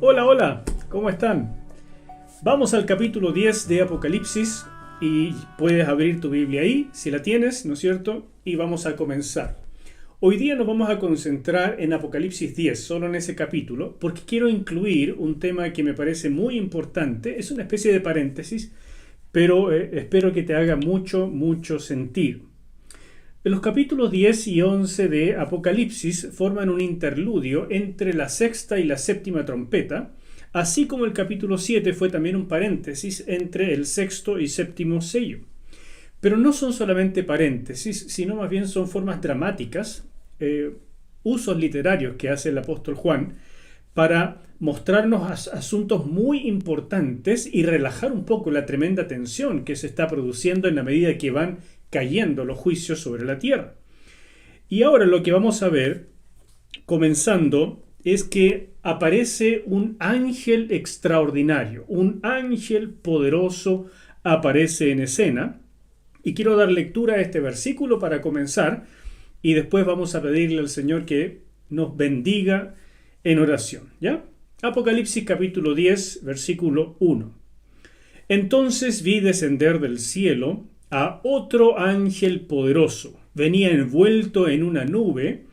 Hola, hola, ¿cómo están? Vamos al capítulo 10 de Apocalipsis y puedes abrir tu Biblia ahí, si la tienes, ¿no es cierto? Y vamos a comenzar. Hoy día nos vamos a concentrar en Apocalipsis 10, solo en ese capítulo, porque quiero incluir un tema que me parece muy importante. Es una especie de paréntesis, pero espero que te haga mucho sentido. Los capítulos 10 y 11 de Apocalipsis forman un interludio entre la sexta y la séptima trompeta, así como el capítulo 7 fue también un paréntesis entre el sexto y séptimo sello. Pero no son solamente paréntesis, sino más bien son formas dramáticas, usos literarios que hace el apóstol Juan para mostrarnos asuntos muy importantes y relajar un poco la tremenda tensión que se está produciendo en la medida que van cayendo los juicios sobre la tierra. Y ahora lo que vamos a ver, comenzando, es que aparece un ángel extraordinario, un ángel poderoso aparece en escena. Y quiero dar lectura a este versículo para comenzar, y después vamos a pedirle al Señor que nos bendiga en oración, ¿ya? Apocalipsis capítulo 10, versículo 1. Entonces vi descender del cielo a otro ángel poderoso. Venía envuelto en una nube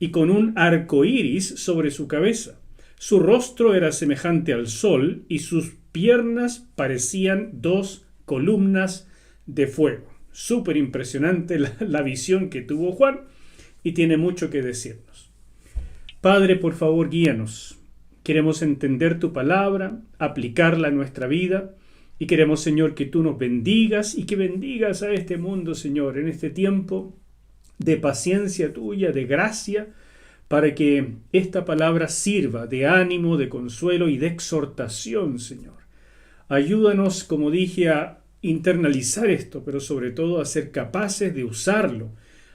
y con un arco iris sobre su cabeza. Su rostro era semejante al sol y sus piernas parecían dos columnas de fuego. Súper impresionante la visión que tuvo Juan y tiene mucho que decirnos. Padre, por favor, guíanos. Queremos entender tu palabra, aplicarla a nuestra vida. Y queremos, Señor, que tú nos bendigas y que bendigas a este mundo, Señor, en este tiempo de paciencia tuya, de gracia, para que esta palabra sirva de ánimo, de consuelo y de exhortación, Señor. Ayúdanos, como dije, a internalizar esto, pero sobre todo a ser capaces de usarlo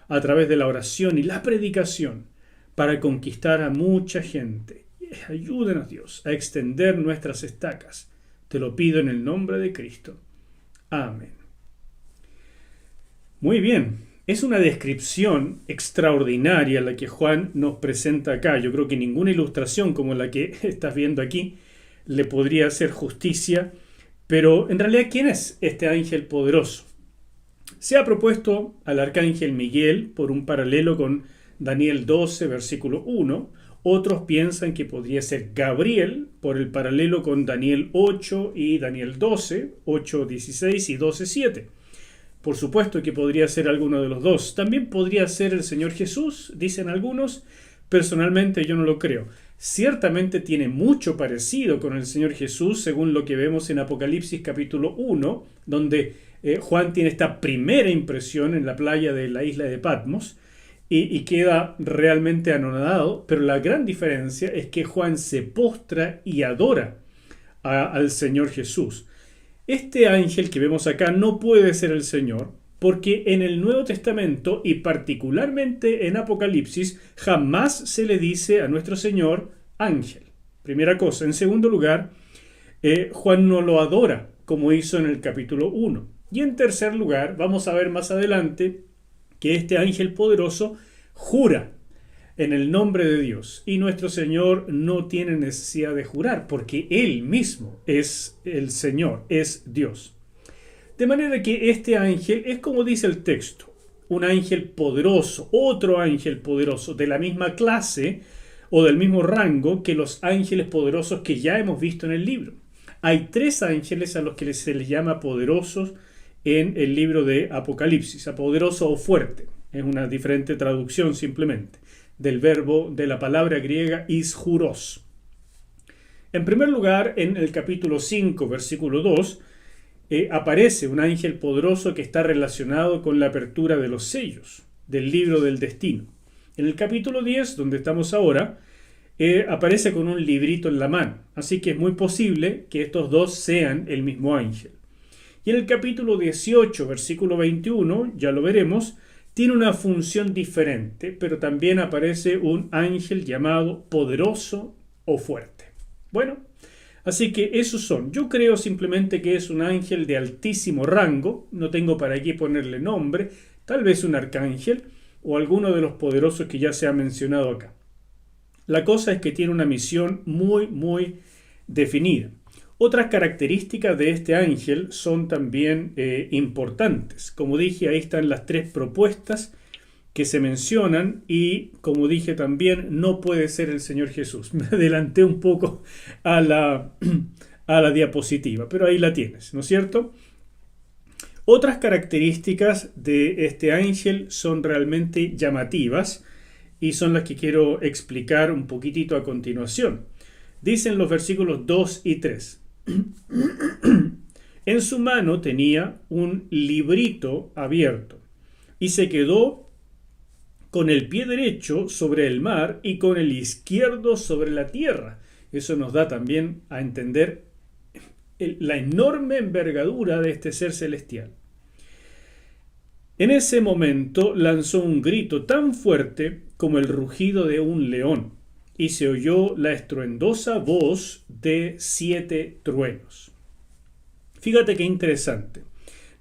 a través de la oración y la predicación para conquistar a mucha gente. Ayúdanos, Dios, a extender nuestras estacas. Te lo pido en el nombre de Cristo. Amén. Muy bien. Es una descripción extraordinaria la que Juan nos presenta acá. Yo creo que ninguna ilustración como la que estás viendo aquí le podría hacer justicia. Pero en realidad, ¿quién es este ángel poderoso? Se ha propuesto al arcángel Miguel por un paralelo con Daniel 12, versículo 1. Otros piensan que podría ser Gabriel por el paralelo con Daniel 8 y Daniel 12, 8:16 y 12:7. Por supuesto que podría ser alguno de los dos. También podría ser el Señor Jesús, dicen algunos. Personalmente yo no lo creo. Ciertamente tiene mucho parecido con el Señor Jesús, según lo que vemos en Apocalipsis capítulo 1, donde Juan tiene esta primera impresión en la playa de la isla de Patmos. Y queda realmente anonadado, pero la gran diferencia es que Juan se postra y adora al Señor Jesús. Este ángel que vemos acá no puede ser el Señor, porque en el Nuevo Testamento y particularmente en Apocalipsis jamás se le dice a nuestro Señor ángel. Primera cosa. En segundo lugar, Juan no lo adora como hizo en el capítulo 1. Y en tercer lugar, vamos a ver más adelante que este ángel poderoso jura en el nombre de Dios. Y nuestro Señor no tiene necesidad de jurar, porque Él mismo es el Señor, es Dios. De manera que este ángel es como dice el texto, un ángel poderoso, otro ángel poderoso, de la misma clase o del mismo rango que los ángeles poderosos que ya hemos visto en el libro. Hay tres ángeles a los que se les llama poderosos en el libro de Apocalipsis, a poderoso o fuerte. Es una diferente traducción simplemente del verbo de la palabra griega isjuros. En primer lugar, en el capítulo 5, versículo 2, aparece un ángel poderoso que está relacionado con la apertura de los sellos del libro del destino. En el capítulo 10, donde estamos ahora, aparece con un librito en la mano. Así que es muy posible que estos dos sean el mismo ángel. Y en el capítulo 18, versículo 21, ya lo veremos, tiene una función diferente, pero también aparece un ángel llamado poderoso o fuerte. Bueno, así que esos son. Yo creo simplemente que es un ángel de altísimo rango, no tengo para qué ponerle nombre, tal vez un arcángel o alguno de los poderosos que ya se ha mencionado acá. La cosa es que tiene una misión muy, muy definida. Otras características de este ángel son también importantes. Como dije, ahí están las tres propuestas que se mencionan y, como dije también, no puede ser el Señor Jesús. Me adelanté un poco a la diapositiva, pero ahí la tienes, ¿no es cierto? Otras características de este ángel son realmente llamativas y son las que quiero explicar un poquitito a continuación. Dicen los versículos 2 y 3. En su mano tenía un librito abierto y se quedó con el pie derecho sobre el mar y con el izquierdo sobre la tierra. Eso nos da también a entender la enorme envergadura de este ser celestial. En ese momento lanzó un grito tan fuerte como el rugido de un león, y se oyó la estruendosa voz de 7 truenos. Fíjate qué interesante.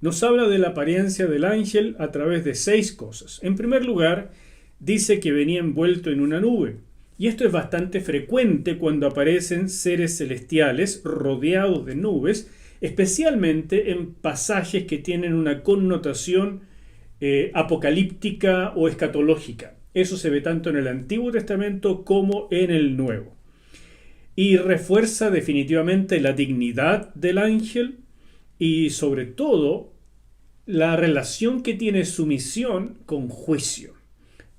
Nos habla de la apariencia del ángel a través de 6 cosas. En primer lugar, dice que venía envuelto en una nube. Y esto es bastante frecuente cuando aparecen seres celestiales rodeados de nubes, especialmente en pasajes que tienen una connotación apocalíptica o escatológica. Eso se ve tanto en el Antiguo Testamento como en el Nuevo. Y refuerza definitivamente la dignidad del ángel y sobre todo la relación que tiene su misión con juicio.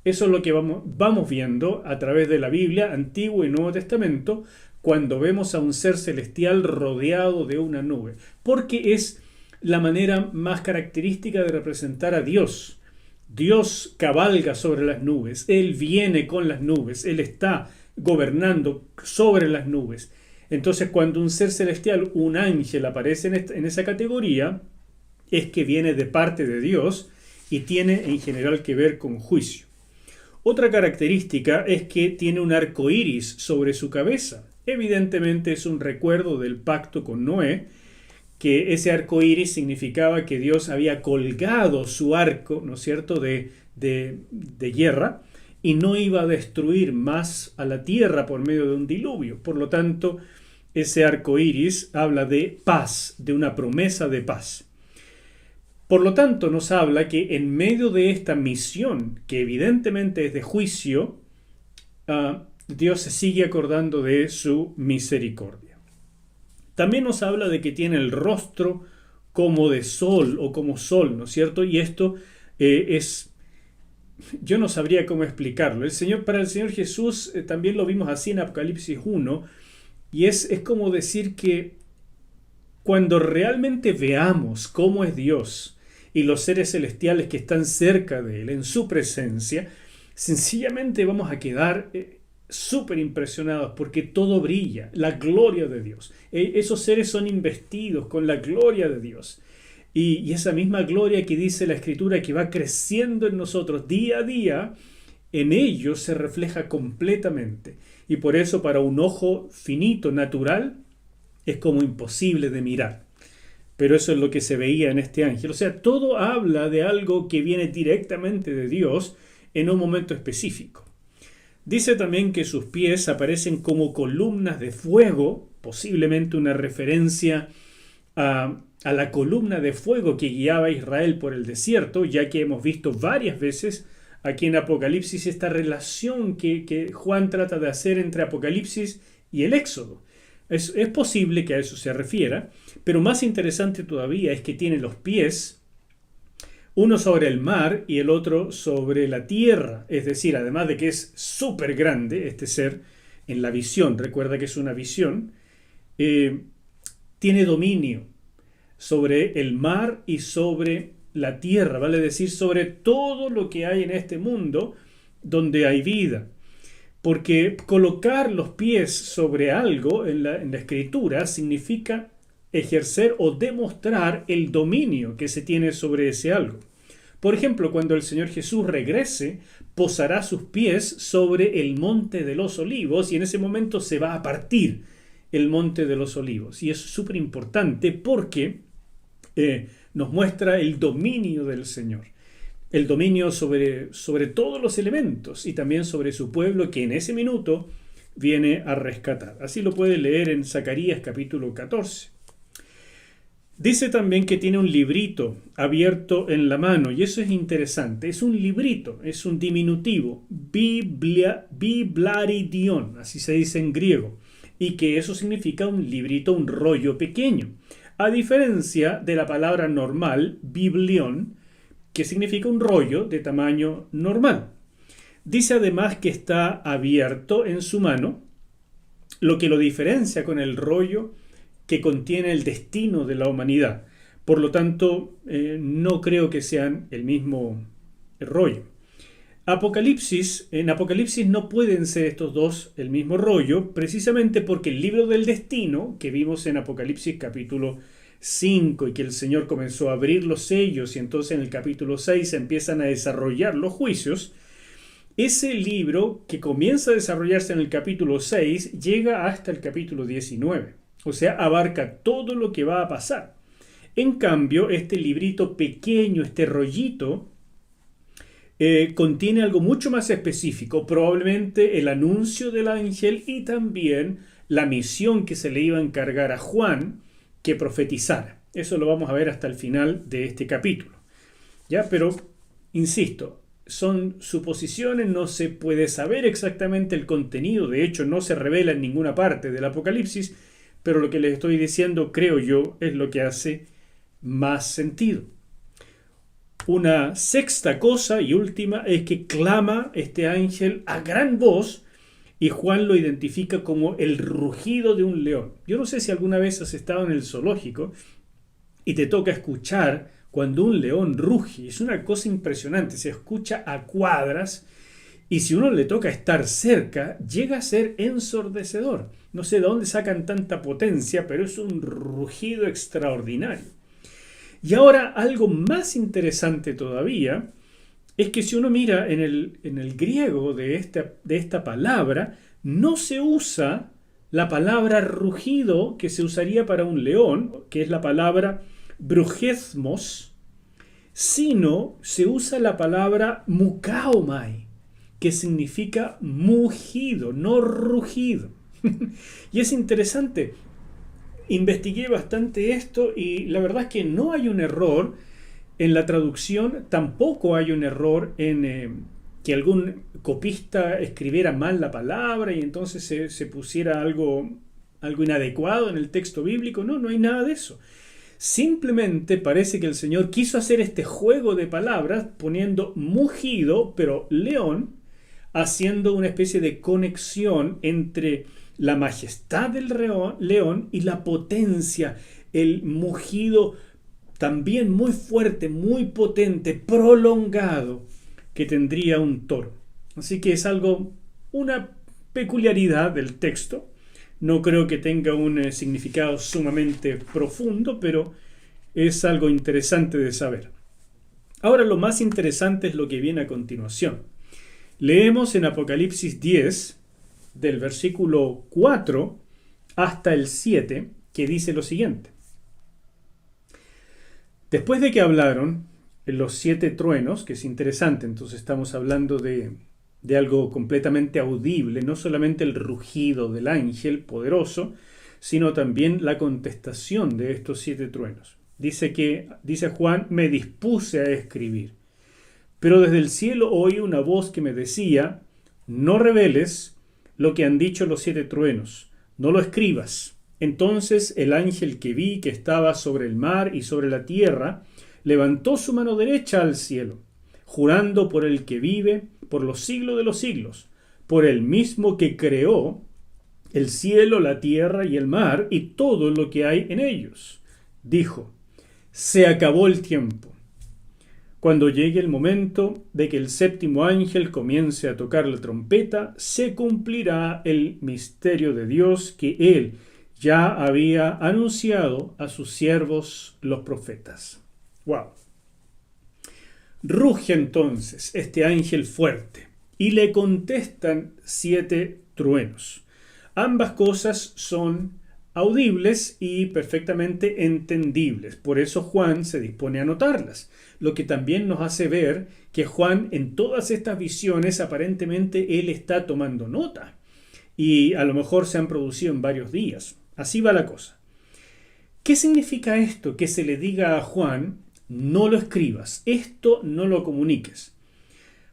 Eso es lo que vamos viendo a través de la Biblia, Antiguo y Nuevo Testamento, cuando vemos a un ser celestial rodeado de una nube. Porque es la manera más característica de representar a Dios. Dios cabalga sobre las nubes, Él viene con las nubes, Él está gobernando sobre las nubes. Entonces, cuando un ser celestial, un ángel, aparece en esa categoría, es que viene de parte de Dios y tiene en general que ver con juicio. Otra característica es que tiene un arco iris sobre su cabeza. Evidentemente es un recuerdo del pacto con Noé, que ese arco iris significaba que Dios había colgado su arco, ¿no es cierto?, de guerra, y no iba a destruir más a la tierra por medio de un diluvio. Por lo tanto, ese arco iris habla de paz, de una promesa de paz. Por lo tanto, nos habla que en medio de esta misión, que evidentemente es de juicio, Dios se sigue acordando de su misericordia. También nos habla de que tiene el rostro como de sol o como sol, ¿no es cierto? Y esto yo no sabría cómo explicarlo. Para el Señor Jesús también lo vimos así en Apocalipsis 1, y es como decir que cuando realmente veamos cómo es Dios y los seres celestiales que están cerca de Él, en su presencia, sencillamente vamos a quedar súper impresionados porque todo brilla, la gloria de Dios. Esos seres son investidos con la gloria de Dios. Y esa misma gloria que dice la Escritura que va creciendo en nosotros día a día, en ellos se refleja completamente. Y por eso para un ojo finito, natural, es como imposible de mirar. Pero eso es lo que se veía en este ángel. O sea, todo habla de algo que viene directamente de Dios en un momento específico. Dice también que sus pies aparecen como columnas de fuego, posiblemente una referencia a la columna de fuego que guiaba a Israel por el desierto, ya que hemos visto varias veces aquí en Apocalipsis esta relación que Juan trata de hacer entre Apocalipsis y el Éxodo. Es posible que a eso se refiera, pero más interesante todavía es que tiene los pies, uno sobre el mar y el otro sobre la tierra. Es decir, además de que es súper grande este ser en la visión, recuerda que es una visión, tiene dominio sobre el mar y sobre la tierra, vale decir, sobre todo lo que hay en este mundo donde hay vida. Porque colocar los pies sobre algo en la escritura significa ejercer o demostrar el dominio que se tiene sobre ese algo. Por ejemplo, cuando el Señor Jesús regrese, posará sus pies sobre el monte de los olivos y en ese momento se va a partir el monte de los olivos. Y es súper importante porque nos muestra el dominio del Señor. el dominio sobre todos los elementos y también sobre su pueblo que en ese minuto viene a rescatar. Así lo puede leer en Zacarías capítulo 14. Dice también que tiene un librito abierto en la mano, y eso es interesante. Es un librito, es un diminutivo, biblaridion, así se dice en griego, y que eso significa un librito, un rollo pequeño, a diferencia de la palabra normal, biblión, que significa un rollo de tamaño normal. Dice además que está abierto en su mano, lo que lo diferencia con el rollo que contiene el destino de la humanidad. Por lo tanto, no creo que sean el mismo rollo. En Apocalipsis no pueden ser estos dos el mismo rollo, precisamente porque el libro del destino, que vimos en Apocalipsis capítulo 5 y que el Señor comenzó a abrir los sellos y entonces en el capítulo 6 se empiezan a desarrollar los juicios, ese libro que comienza a desarrollarse en el capítulo 6 llega hasta el capítulo 19. O sea, abarca todo lo que va a pasar. En cambio, este librito pequeño, este rollito, contiene algo mucho más específico, probablemente el anuncio del ángel y también la misión que se le iba a encargar a Juan que profetizara. Eso lo vamos a ver hasta el final de este capítulo. ¿Ya? Pero, insisto, son suposiciones, no se puede saber exactamente el contenido, de hecho no se revela en ninguna parte del Apocalipsis, pero lo que les estoy diciendo, creo yo, es lo que hace más sentido. Una sexta cosa y última es que clama este ángel a gran voz y Juan lo identifica como el rugido de un león. Yo no sé si alguna vez has estado en el zoológico y te toca escuchar cuando un león ruge. Es una cosa impresionante, se escucha a cuadras y si uno le toca estar cerca, llega a ser ensordecedor. No sé de dónde sacan tanta potencia, pero es un rugido extraordinario. Y ahora algo más interesante todavía es que si uno mira en el griego de esta palabra, no se usa la palabra rugido que se usaría para un león, que es la palabra brujesmos, sino se usa la palabra mukaomai, que significa mugido, no rugido. Y es interesante, investigué bastante esto y la verdad es que no hay un error en la traducción, tampoco hay un error en que algún copista escribiera mal la palabra y entonces se pusiera algo inadecuado en el texto bíblico. No, no hay nada de eso. Simplemente parece que el Señor quiso hacer este juego de palabras poniendo mugido, pero león, haciendo una especie de conexión entre la majestad del león y la potencia, el mugido también muy fuerte, muy potente, prolongado que tendría un toro. Así que es una peculiaridad del texto. No creo que tenga un significado sumamente profundo, pero es algo interesante de saber. Ahora lo más interesante es lo que viene a continuación. Leemos en Apocalipsis 10, del versículo 4 hasta el 7, que dice lo siguiente. Después de que hablaron los 7 truenos, que es interesante, entonces estamos hablando de algo completamente audible, no solamente el rugido del ángel poderoso, sino también la contestación de estos 7 truenos. Dice Juan, me dispuse a escribir, pero desde el cielo oí una voz que me decía, no reveles lo que han dicho los 7 truenos, no lo escribas. Entonces el ángel que vi que estaba sobre el mar y sobre la tierra, levantó su mano derecha al cielo, jurando por el que vive por los siglos de los siglos, por el mismo que creó el cielo, la tierra y el mar y todo lo que hay en ellos. Dijo, se acabó el tiempo. Cuando llegue el momento de que el séptimo ángel comience a tocar la trompeta, se cumplirá el misterio de Dios que él ya había anunciado a sus siervos los profetas. ¡Wow! Ruge entonces este ángel fuerte y le contestan 7 truenos. Ambas cosas son audibles y perfectamente entendibles. Por eso Juan se dispone a anotarlas, lo que también nos hace ver que Juan en todas estas visiones aparentemente él está tomando nota y a lo mejor se han producido en varios días. Así va la cosa. ¿Qué significa esto? Que se le diga a Juan, no lo escribas, esto no lo comuniques.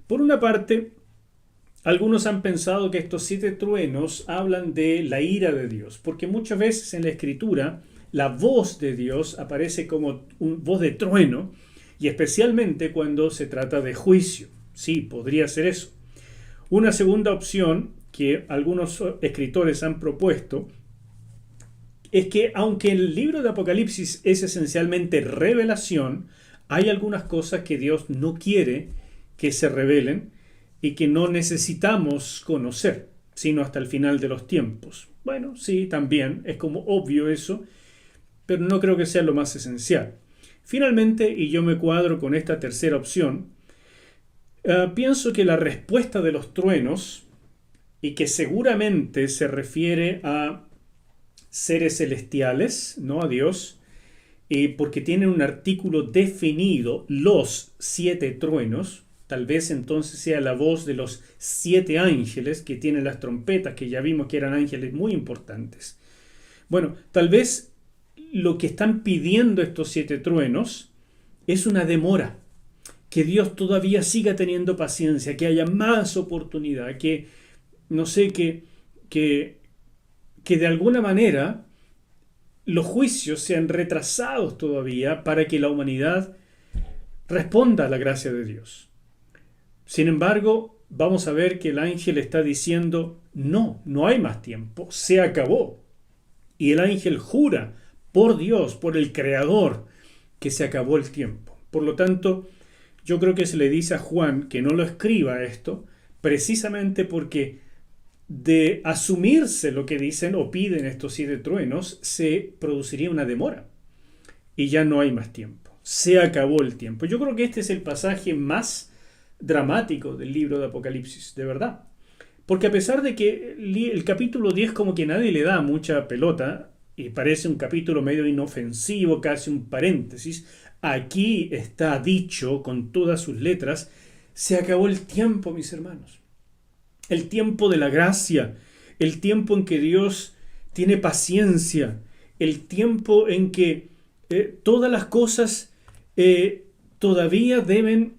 Por una parte, algunos han pensado que estos 7 truenos hablan de la ira de Dios, porque muchas veces en la Escritura la voz de Dios aparece como una voz de trueno, y especialmente cuando se trata de juicio. Sí, podría ser eso. Una segunda opción que algunos escritores han propuesto es que aunque el libro de Apocalipsis es esencialmente revelación, hay algunas cosas que Dios no quiere que se revelen y que no necesitamos conocer, sino hasta el final de los tiempos. Bueno, sí, también es como obvio eso, pero no creo que sea lo más esencial. Finalmente, y yo me cuadro con esta tercera opción, pienso que la respuesta de los truenos, y que seguramente se refiere a seres celestiales, no a Dios, porque tienen un artículo definido, los 7 truenos, tal vez entonces sea la voz de los 7 ángeles que tienen las trompetas, que ya vimos que eran ángeles muy importantes. Bueno, tal vez lo que están pidiendo estos 7 truenos es una demora, que Dios todavía siga teniendo paciencia, que haya más oportunidad, que, no sé, que de alguna manera los juicios sean retrasados todavía para que la humanidad responda a la gracia de Dios. Sin embargo, vamos a ver que el ángel está diciendo, no, no hay más tiempo, se acabó. Y el ángel jura por Dios, por el Creador, que se acabó el tiempo. Por lo tanto, yo creo que se le dice a Juan que no lo escriba esto, precisamente porque de asumirse lo que dicen o piden estos 7 truenos, se produciría una demora. Y ya no hay más tiempo. Se acabó el tiempo. Yo creo que este es el pasaje más dramático del libro de Apocalipsis, de verdad. Porque a pesar de que el capítulo 10 como que nadie le da mucha pelota, y parece un capítulo medio inofensivo, casi un paréntesis, aquí está dicho con todas sus letras, se acabó el tiempo, mis hermanos. El tiempo de la gracia, el tiempo en que Dios tiene paciencia, el tiempo en que todas las cosas todavía deben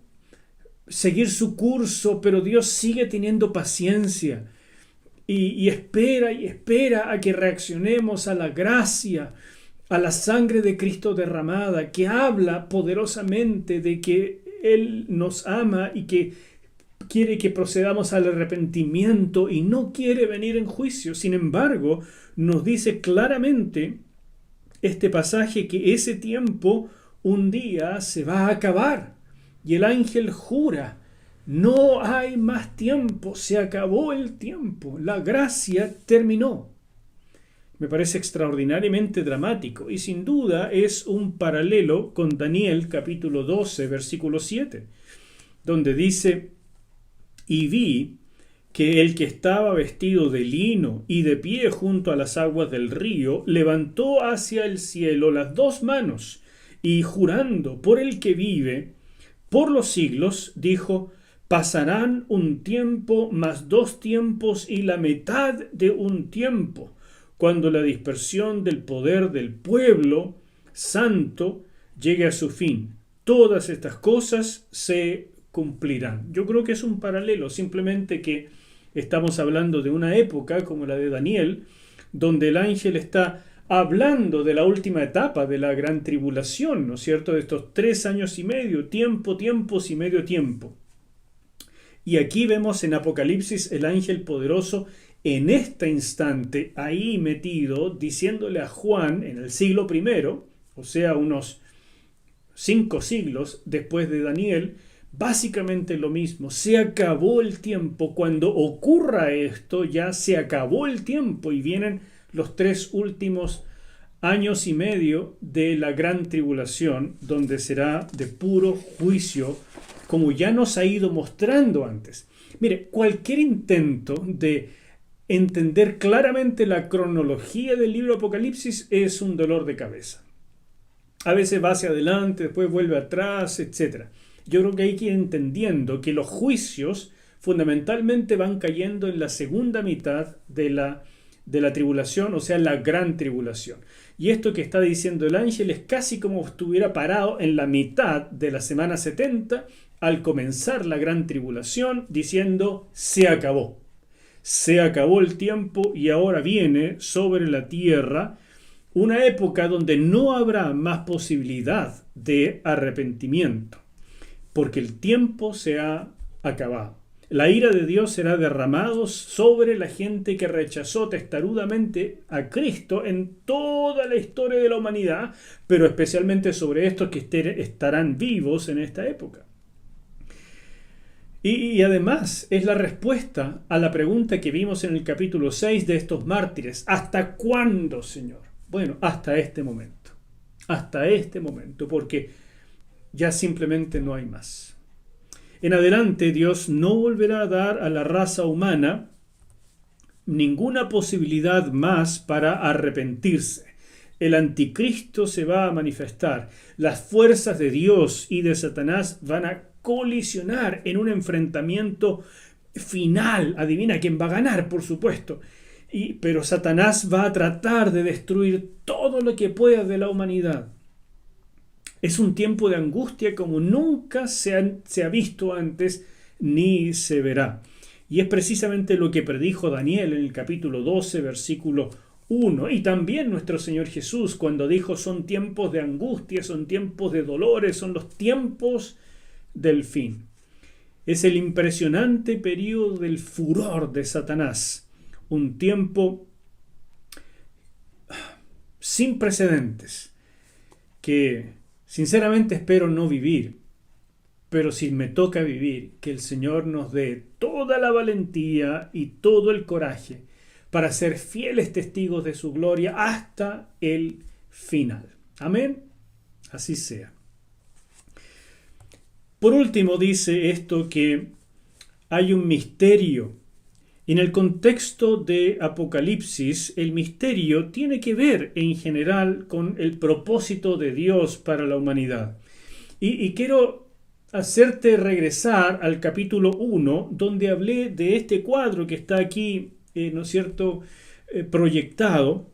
seguir su curso, pero Dios sigue teniendo paciencia y espera a que reaccionemos a la gracia, a la sangre de Cristo derramada, que habla poderosamente de que Él nos ama y que quiere que procedamos al arrepentimiento y no quiere venir en juicio. Sin embargo, nos dice claramente este pasaje que ese tiempo un día se va a acabar. Y el ángel jura, no hay más tiempo, se acabó el tiempo, la gracia terminó. Me parece extraordinariamente dramático y sin duda es un paralelo con Daniel capítulo 12, versículo 7, donde dice, y vi que el que estaba vestido de lino y de pie junto a las aguas del río, levantó hacia el cielo las 2 manos y jurando por el que vive por los siglos, dijo, pasarán un tiempo más 2 tiempos y la mitad de un tiempo, cuando la dispersión del poder del pueblo santo llegue a su fin. Todas estas cosas se cumplirán. Yo creo que es un paralelo, simplemente que estamos hablando de una época como la de Daniel, donde el ángel está hablando de la última etapa de la gran tribulación, ¿no es cierto? De estos 3 años y medio, tiempos y medio tiempo. Y aquí vemos en Apocalipsis el ángel poderoso en este instante, ahí metido, diciéndole a Juan en el siglo I, o sea, unos 5 siglos después de Daniel, básicamente lo mismo. Se acabó el tiempo. Cuando ocurra esto, ya se acabó el tiempo y vienen los 3 últimos años y medio de la gran tribulación, donde será de puro juicio, como ya nos ha ido mostrando antes. Mire, cualquier intento de entender claramente la cronología del libro Apocalipsis es un dolor de cabeza. A veces va hacia adelante, después vuelve atrás, etc. Yo creo que hay que ir entendiendo que los juicios fundamentalmente van cayendo en la segunda mitad de la tribulación, o sea, la gran tribulación. Y esto que está diciendo el ángel es casi como estuviera parado en la mitad de la semana 70 al comenzar la gran tribulación, diciendo: se acabó. Se acabó el tiempo y ahora viene sobre la tierra una época donde no habrá más posibilidad de arrepentimiento, porque el tiempo se ha acabado. La ira de Dios será derramada sobre la gente que rechazó testarudamente a Cristo en toda la historia de la humanidad, pero especialmente sobre estos que estarán vivos en esta época. Y además es la respuesta a la pregunta que vimos en el capítulo 6 de estos mártires. ¿Hasta cuándo, Señor? Bueno, hasta este momento. Hasta este momento, porque ya simplemente no hay más. En adelante, Dios no volverá a dar a la raza humana ninguna posibilidad más para arrepentirse. El anticristo se va a manifestar. Las fuerzas de Dios y de Satanás van a colisionar en un enfrentamiento final. Adivina quién va a ganar, por supuesto. Pero Satanás va a tratar de destruir todo lo que pueda de la humanidad. Es un tiempo de angustia como nunca se ha visto antes ni se verá. Y es precisamente lo que predijo Daniel en el capítulo 12, versículo 1. Y también nuestro Señor Jesús cuando dijo: son tiempos de angustia, son tiempos de dolores, son los tiempos del fin. Es el impresionante periodo del furor de Satanás. Un tiempo sin precedentes que sinceramente espero no vivir, pero si me toca vivir, que el Señor nos dé toda la valentía y todo el coraje para ser fieles testigos de su gloria hasta el final. Amén. Así sea. Por último, dice esto que hay un misterio. En el contexto de Apocalipsis, el misterio tiene que ver en general con el propósito de Dios para la humanidad. Y quiero hacerte regresar al capítulo 1, donde hablé de este cuadro que está aquí, ¿no es cierto?, proyectado,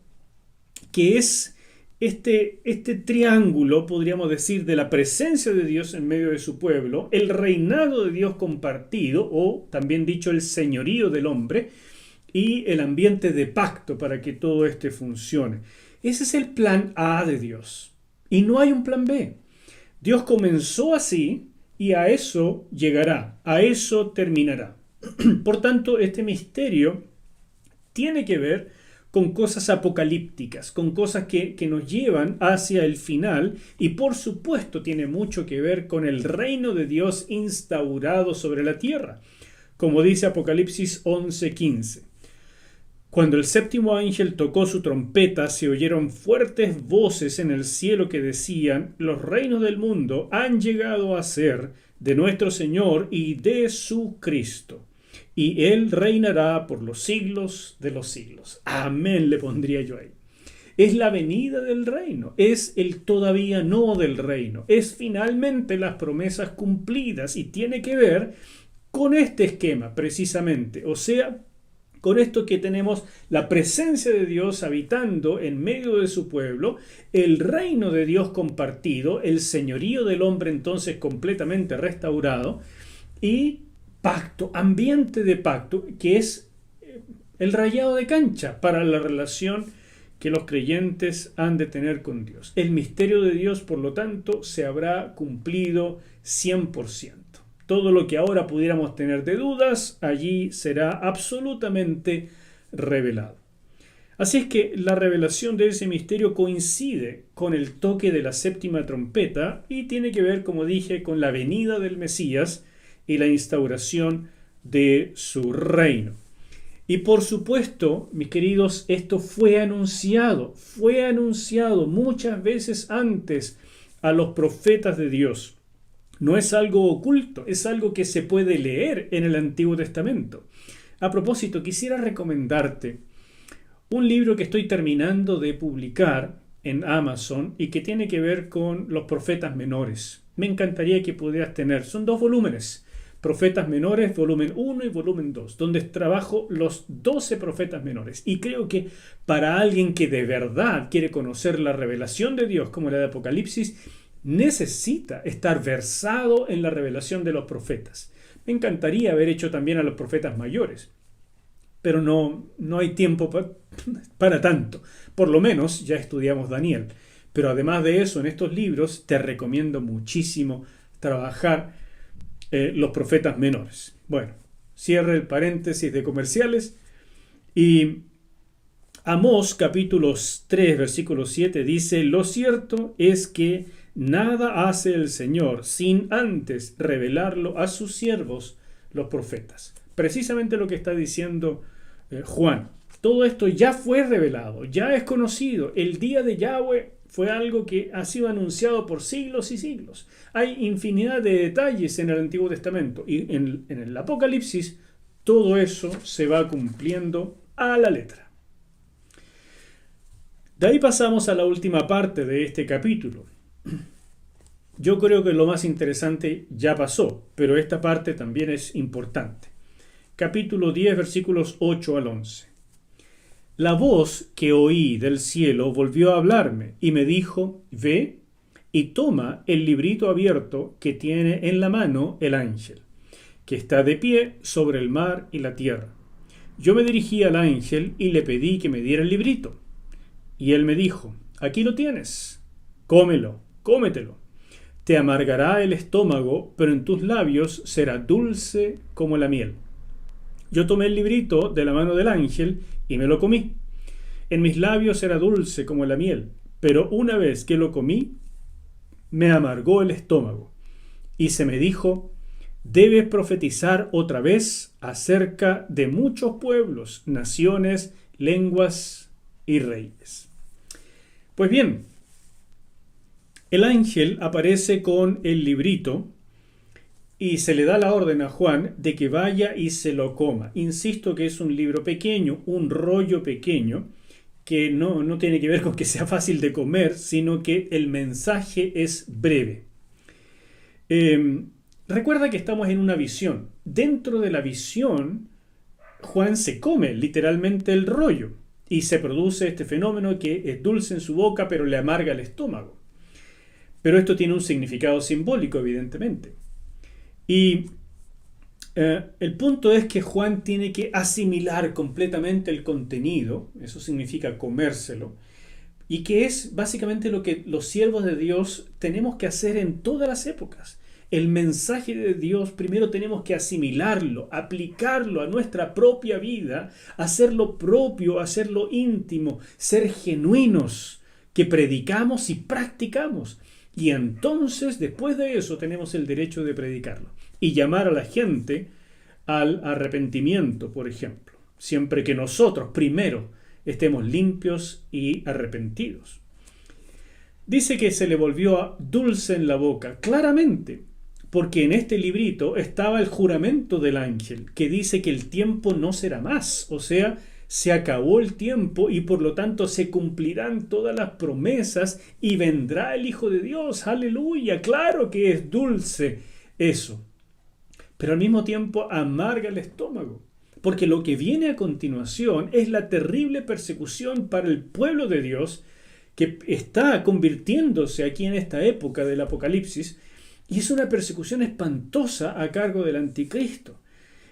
que es este triángulo, podríamos decir, de la presencia de Dios en medio de su pueblo, el reinado de Dios compartido, o también dicho el señorío del hombre, y el ambiente de pacto para que todo funcione. Ese es el plan A de Dios. Y no hay un plan B. Dios comenzó así y a eso llegará, a eso terminará. Por tanto, este misterio tiene que ver con cosas apocalípticas, con cosas que nos llevan hacia el final, y por supuesto tiene mucho que ver con el reino de Dios instaurado sobre la tierra, como dice Apocalipsis 11:15. Cuando el séptimo ángel tocó su trompeta, se oyeron fuertes voces en el cielo que decían: los reinos del mundo han llegado a ser de nuestro Señor y de su Cristo, y Él reinará por los siglos de los siglos. Amén, le pondría yo ahí. Es la venida del reino, es el todavía no del reino, es finalmente las promesas cumplidas, y tiene que ver con este esquema precisamente, o sea, con esto que tenemos la presencia de Dios habitando en medio de su pueblo, el reino de Dios compartido, el señorío del hombre entonces completamente restaurado, y pacto, ambiente de pacto, que es el rayado de cancha para la relación que los creyentes han de tener con Dios. El misterio de Dios, por lo tanto, se habrá cumplido 100%. Todo lo que ahora pudiéramos tener de dudas, allí será absolutamente revelado. Así es que la revelación de ese misterio coincide con el toque de la séptima trompeta y tiene que ver, como dije, con la venida del Mesías y la instauración de su reino. Y por supuesto, mis queridos, esto fue anunciado muchas veces antes a los profetas de Dios. No es algo oculto, es algo que se puede leer en el Antiguo Testamento. A propósito, quisiera recomendarte un libro que estoy terminando de publicar en Amazon y que tiene que ver con los profetas menores. Me encantaría que pudieras tener, son 2 volúmenes, Profetas Menores, volumen 1 y volumen 2, donde trabajo los 12 profetas menores. Y creo que para alguien que de verdad quiere conocer la revelación de Dios, como la de Apocalipsis, necesita estar versado en la revelación de los profetas. Me encantaría haber hecho también a los profetas mayores, pero no hay tiempo para tanto. Por lo menos ya estudiamos Daniel. Pero además de eso, en estos libros te recomiendo muchísimo trabajar los profetas menores. Bueno, cierre el paréntesis de comerciales. Y Amós capítulo 3 versículo 7 dice: lo cierto es que nada hace el Señor sin antes revelarlo a sus siervos los profetas. Precisamente lo que está diciendo Juan. Todo esto ya fue revelado, ya es conocido. El día de Yahweh fue algo que ha sido anunciado por siglos y siglos. Hay infinidad de detalles en el Antiguo Testamento y en el Apocalipsis todo eso se va cumpliendo a la letra. De ahí pasamos a la última parte de este capítulo. Yo creo que lo más interesante ya pasó, pero esta parte también es importante. Capítulo 10, versículos 8 al 11. La voz que oí del cielo volvió a hablarme y me dijo: ve y toma el librito abierto que tiene en la mano el ángel, que está de pie sobre el mar y la tierra. Yo me dirigí al ángel y le pedí que me diera el librito. Y él me dijo: aquí lo tienes, cómelo, cómetelo. Te amargará el estómago, pero en tus labios será dulce como la miel. Yo tomé el librito de la mano del ángel y me lo comí. En mis labios era dulce como la miel, pero una vez que lo comí, me amargó el estómago. Y se me dijo: debes profetizar otra vez acerca de muchos pueblos, naciones, lenguas y reyes. Pues bien, el ángel aparece con el librito y se le da la orden a Juan de que vaya y se lo coma. Insisto que es un libro pequeño, un rollo pequeño, que no tiene que ver con que sea fácil de comer, sino que el mensaje es breve. Recuerda que estamos en una visión. Dentro de la visión, Juan se come literalmente el rollo y se produce este fenómeno que es dulce en su boca, pero le amarga el estómago. Pero esto tiene un significado simbólico, evidentemente. Y el punto es que Juan tiene que asimilar completamente el contenido, eso significa comérselo, y que es básicamente lo que los siervos de Dios tenemos que hacer en todas las épocas. El mensaje de Dios primero tenemos que asimilarlo, aplicarlo a nuestra propia vida, hacerlo propio, hacerlo íntimo, ser genuinos, que predicamos y practicamos. Y entonces, después de eso, tenemos el derecho de predicarlo y llamar a la gente al arrepentimiento, por ejemplo, siempre que nosotros primero estemos limpios y arrepentidos. Dice que se le volvió dulce en la boca, claramente, porque en este librito estaba el juramento del ángel, que dice que el tiempo no será más, o sea, se acabó el tiempo y por lo tanto se cumplirán todas las promesas y vendrá el Hijo de Dios. ¡Aleluya! Claro que es dulce eso. Pero al mismo tiempo amarga el estómago. Porque lo que viene a continuación es la terrible persecución para el pueblo de Dios que está convirtiéndose aquí en esta época del Apocalipsis. Y es una persecución espantosa a cargo del anticristo.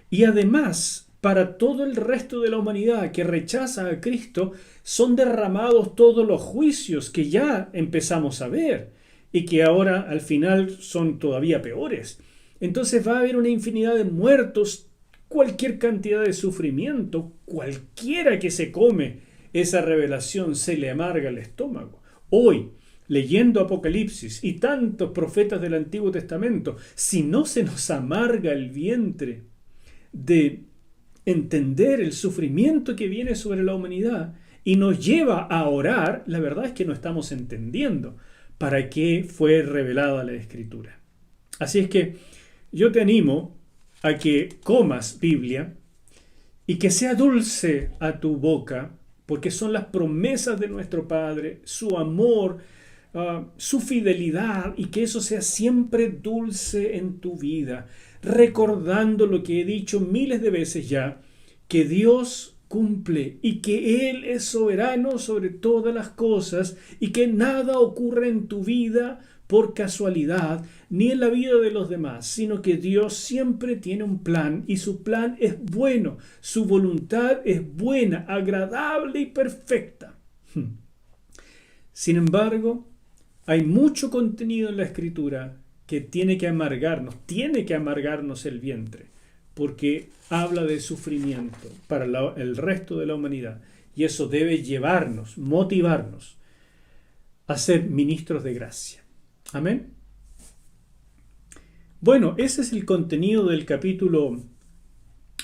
Y además, para todo el resto de la humanidad que rechaza a Cristo, son derramados todos los juicios que ya empezamos a ver y que ahora al final son todavía peores. Entonces va a haber una infinidad de muertos, cualquier cantidad de sufrimiento, cualquiera que se come esa revelación se le amarga el estómago. Hoy, leyendo Apocalipsis y tantos profetas del Antiguo Testamento, si no se nos amarga el vientre de entender el sufrimiento que viene sobre la humanidad y nos lleva a orar, la verdad es que no estamos entendiendo para qué fue revelada la Escritura. Así es que yo te animo a que comas Biblia y que sea dulce a tu boca, porque son las promesas de nuestro Padre, su amor, su fidelidad, y que eso sea siempre dulce en tu vida, recordando lo que he dicho miles de veces ya, que Dios cumple y que Él es soberano sobre todas las cosas y que nada ocurre en tu vida por casualidad ni en la vida de los demás, sino que Dios siempre tiene un plan y su plan es bueno, su voluntad es buena, agradable y perfecta. Sin embargo, hay mucho contenido en la Escritura que tiene que amargarnos el vientre, porque habla de sufrimiento para el resto de la humanidad. Y eso debe llevarnos, motivarnos a ser ministros de gracia. Amén. Bueno, ese es el contenido del capítulo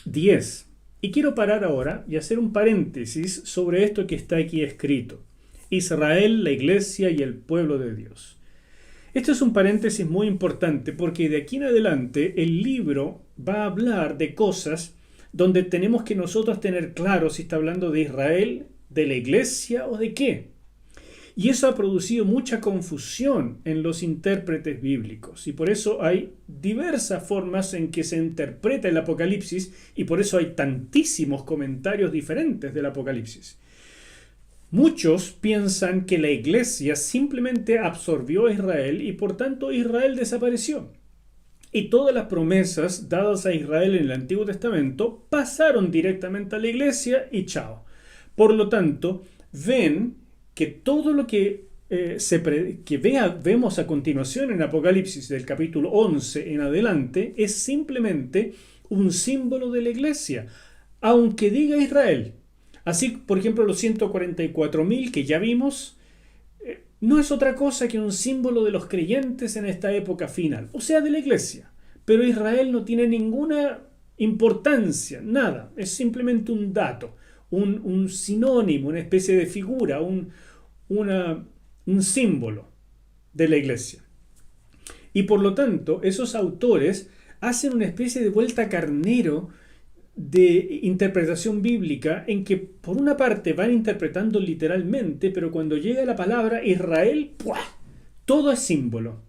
10. Y quiero parar ahora y hacer un paréntesis sobre esto que está aquí escrito. Israel, la iglesia y el pueblo de Dios. Este es un paréntesis muy importante porque de aquí en adelante el libro va a hablar de cosas donde tenemos que nosotros tener claro si está hablando de Israel, de la iglesia o de qué. Y eso ha producido mucha confusión en los intérpretes bíblicos. Y por eso hay diversas formas en que se interpreta el Apocalipsis y por eso hay tantísimos comentarios diferentes del Apocalipsis. Muchos piensan que la iglesia simplemente absorbió a Israel y por tanto Israel desapareció. Y todas las promesas dadas a Israel en el Antiguo Testamento pasaron directamente a la iglesia y chao. Por lo tanto, ven que todo lo que vemos a continuación en Apocalipsis del capítulo 11 en adelante es simplemente un símbolo de la iglesia, aunque diga Israel. Así, por ejemplo, los 144.000 que ya vimos, no es otra cosa que un símbolo de los creyentes en esta época final, o sea, de la iglesia. Pero Israel no tiene ninguna importancia, nada, es simplemente un dato, un sinónimo, una especie de figura, un símbolo de la iglesia. Y por lo tanto, esos autores hacen una especie de vuelta carnero de interpretación bíblica en que por una parte van interpretando literalmente, pero cuando llega la palabra Israel, ¡puah!, todo es símbolo,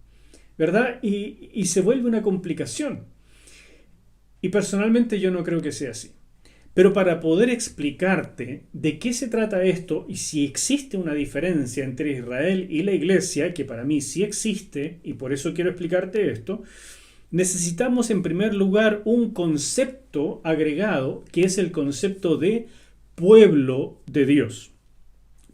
¿verdad? Y se vuelve una complicación. Y personalmente yo no creo que sea así. Pero para poder explicarte de qué se trata esto y si existe una diferencia entre Israel y la iglesia, que para mí sí existe, y por eso quiero explicarte esto, necesitamos en primer lugar un concepto agregado, que es el concepto de pueblo de Dios.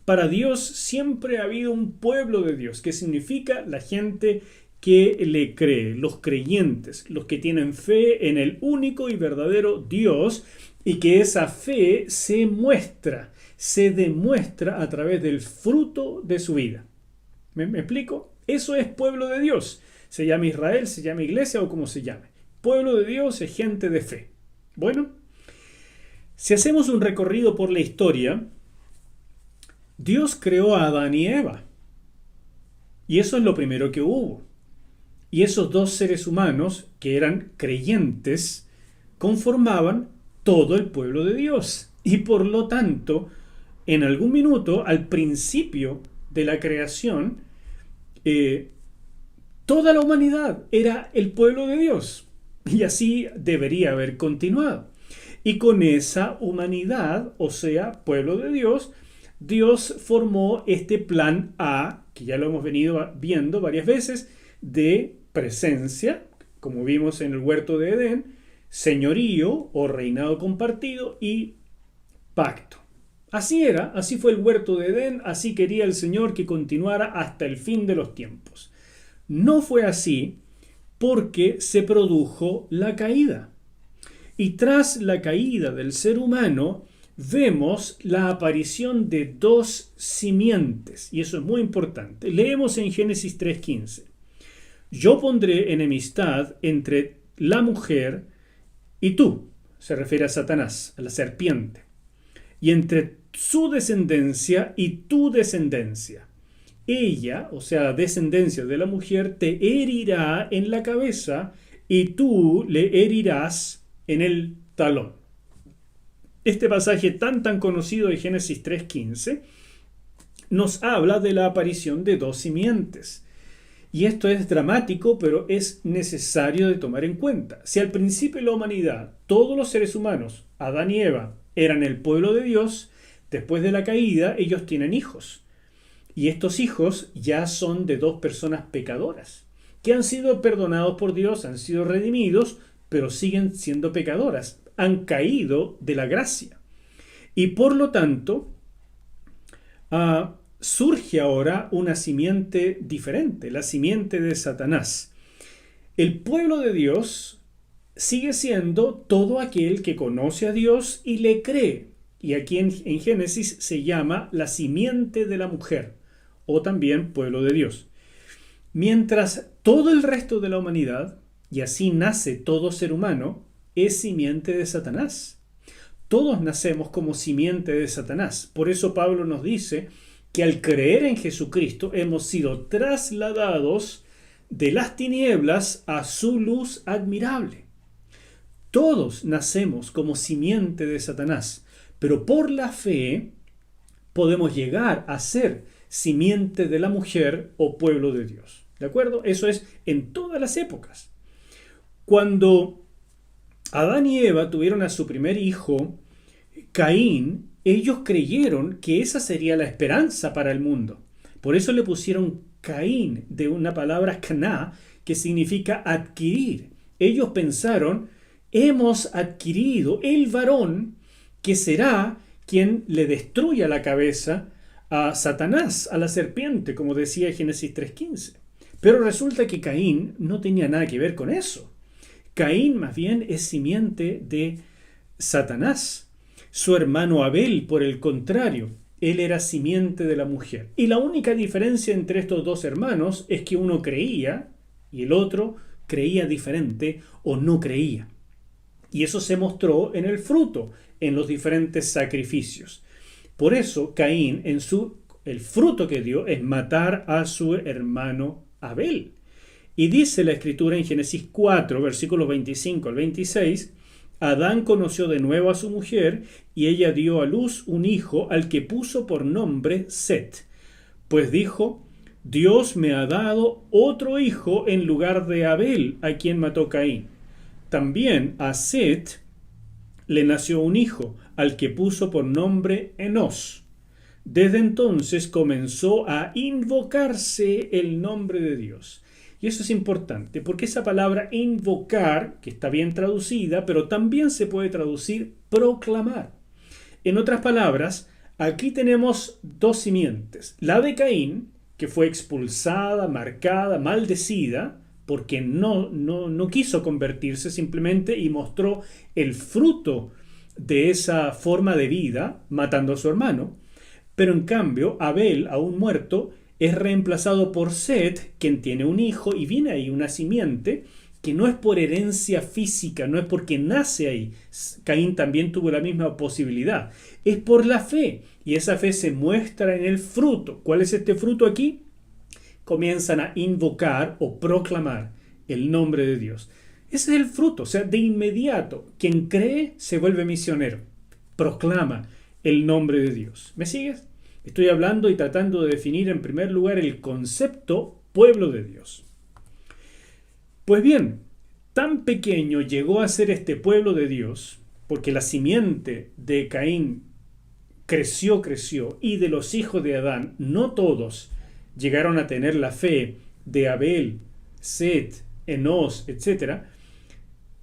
Para Dios siempre ha habido un pueblo de Dios, que significa la gente que le cree, los creyentes, los que tienen fe en el único y verdadero Dios, y que esa fe se demuestra a través del fruto de su vida. ¿Me explico? Eso es pueblo de Dios. Se llama Israel, se llama iglesia o como se llame. Pueblo de Dios es gente de fe. Bueno, si hacemos un recorrido por la historia, Dios creó a Adán y Eva. Y eso es lo primero que hubo. Y esos dos seres humanos, que eran creyentes, conformaban todo el pueblo de Dios. Y por lo tanto, en algún minuto, al principio de la creación, toda la humanidad era el pueblo de Dios. Y así debería haber continuado. Y con esa humanidad, o sea, pueblo de Dios, Dios formó este plan A, que ya lo hemos venido viendo varias veces, de presencia, como vimos en el huerto de Edén, señorío o reinado compartido y pacto. Así era, así fue el huerto de Edén, así quería el Señor que continuara hasta el fin de los tiempos. No fue así porque se produjo la caída. Y tras la caída del ser humano, vemos la aparición de dos simientes. Y eso es muy importante. Leemos en Génesis 3:15. Yo pondré enemistad entre la mujer y tú. Se refiere a Satanás, a la serpiente. Y entre su descendencia y tu descendencia. Ella, o sea, la descendencia de la mujer, te herirá en la cabeza y tú le herirás en el talón. Este pasaje tan conocido de Génesis 3:15 nos habla de la aparición de dos simientes. Y esto es dramático, pero es necesario de tomar en cuenta. Si al principio de la humanidad todos los seres humanos, Adán y Eva, eran el pueblo de Dios, después de la caída ellos tienen hijos. Y estos hijos ya son de dos personas pecadoras, que han sido perdonados por Dios, han sido redimidos, pero siguen siendo pecadoras, han caído de la gracia. Y por lo tanto, surge ahora una simiente diferente, la simiente de Satanás. El pueblo de Dios sigue siendo todo aquel que conoce a Dios y le cree. Y aquí en Génesis se llama la simiente de la mujer, o también pueblo de Dios. Mientras todo el resto de la humanidad, y así nace todo ser humano, es simiente de Satanás. Todos nacemos como simiente de Satanás. Por eso Pablo nos dice que al creer en Jesucristo hemos sido trasladados de las tinieblas a su luz admirable. Todos nacemos como simiente de Satanás, pero por la fe podemos llegar a ser simiente de la mujer o pueblo de Dios. ¿De acuerdo? Eso es en todas las épocas. Cuando Adán y Eva tuvieron a su primer hijo, Caín, ellos creyeron que esa sería la esperanza para el mundo. Por eso le pusieron Caín, de una palabra caná, que significa adquirir. Ellos pensaron, hemos adquirido el varón que será quien le destruya la cabeza a Satanás, a la serpiente, como decía Génesis 3:15. Pero resulta que Caín no tenía nada que ver con eso. Caín más bien es simiente de Satanás. Su hermano Abel, por el contrario, él era simiente de la mujer. Y la única diferencia entre estos dos hermanos es que uno creía y el otro creía diferente o no creía. Y eso se mostró en el fruto, en los diferentes sacrificios. Por eso Caín, el fruto que dio es matar a su hermano Abel. Y dice la Escritura en Génesis 4, versículos 25 al 26, Adán conoció de nuevo a su mujer y ella dio a luz un hijo al que puso por nombre Set. Pues dijo, Dios me ha dado otro hijo en lugar de Abel, a quien mató Caín. También a Set le nació un hijo, al que puso por nombre Enós. Desde entonces comenzó a invocarse el nombre de Dios. Y eso es importante, porque esa palabra invocar, que está bien traducida, pero también se puede traducir proclamar. En otras palabras, aquí tenemos dos simientes. La de Caín, que fue expulsada, marcada, maldecida, porque no quiso convertirse simplemente y mostró el fruto de esa forma de vida, matando a su hermano. Pero en cambio, Abel, aún muerto, es reemplazado por Set, quien tiene un hijo, y viene ahí una simiente que no es por herencia física, no es porque nace ahí. Caín también tuvo la misma posibilidad. Es por la fe, y esa fe se muestra en el fruto. ¿Cuál es este fruto aquí? Comienzan a invocar o proclamar el nombre de Dios. Ese es el fruto, o sea, de inmediato, quien cree se vuelve misionero, proclama el nombre de Dios. ¿Me sigues? Estoy hablando y tratando de definir en primer lugar el concepto pueblo de Dios. Pues bien, tan pequeño llegó a ser este pueblo de Dios, porque la simiente de Caín creció, y de los hijos de Adán, no todos llegaron a tener la fe de Abel, Set, Enós, etc.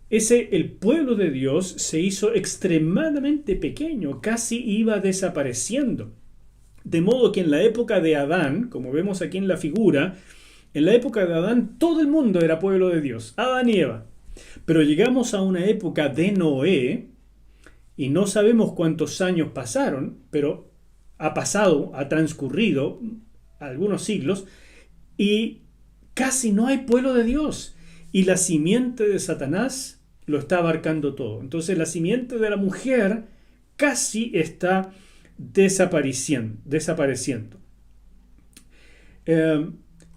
El pueblo de Dios se hizo extremadamente pequeño, casi iba desapareciendo. De modo que en la época de Adán, como vemos aquí en la figura, en la época de Adán todo el mundo era pueblo de Dios, Adán y Eva. Pero llegamos a una época de Noé, y no sabemos cuántos años pasaron, pero ha transcurrido algunos siglos, y casi no hay pueblo de Dios. Y la simiente de Satanás lo está abarcando todo. Entonces la simiente de la mujer casi está desapareciendo.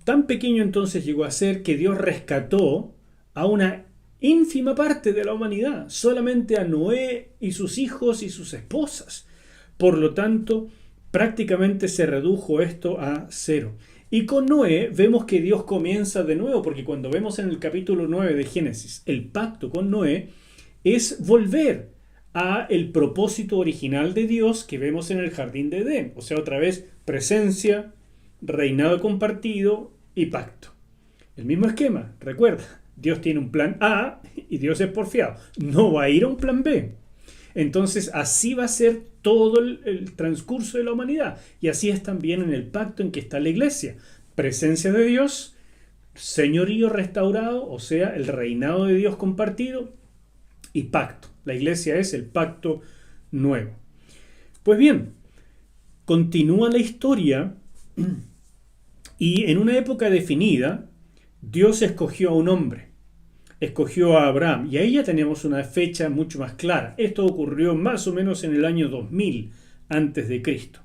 Tan pequeño entonces llegó a ser que Dios rescató a una ínfima parte de la humanidad, solamente a Noé y sus hijos y sus esposas. Por lo tanto, prácticamente se redujo esto a cero. Y con Noé vemos que Dios comienza de nuevo, porque cuando vemos en el capítulo 9 de Génesis, el pacto con Noé es volver a el propósito original de Dios que vemos en el jardín de Edén. O sea, otra vez, presencia, reinado compartido y pacto. El mismo esquema, recuerda, Dios tiene un plan A y Dios es porfiado. No va a ir a un plan B. Entonces, así va a ser todo el transcurso de la humanidad. Y así es también en el pacto en que está la iglesia. Presencia de Dios, señorío restaurado, o sea, el reinado de Dios compartido, y pacto. La iglesia es el pacto nuevo. Pues bien, continúa la historia y en una época definida, Dios escogió a un hombre. Escogió a Abraham, y ahí ya tenemos una fecha mucho más clara. Esto ocurrió más o menos en el año 2000 antes de Cristo.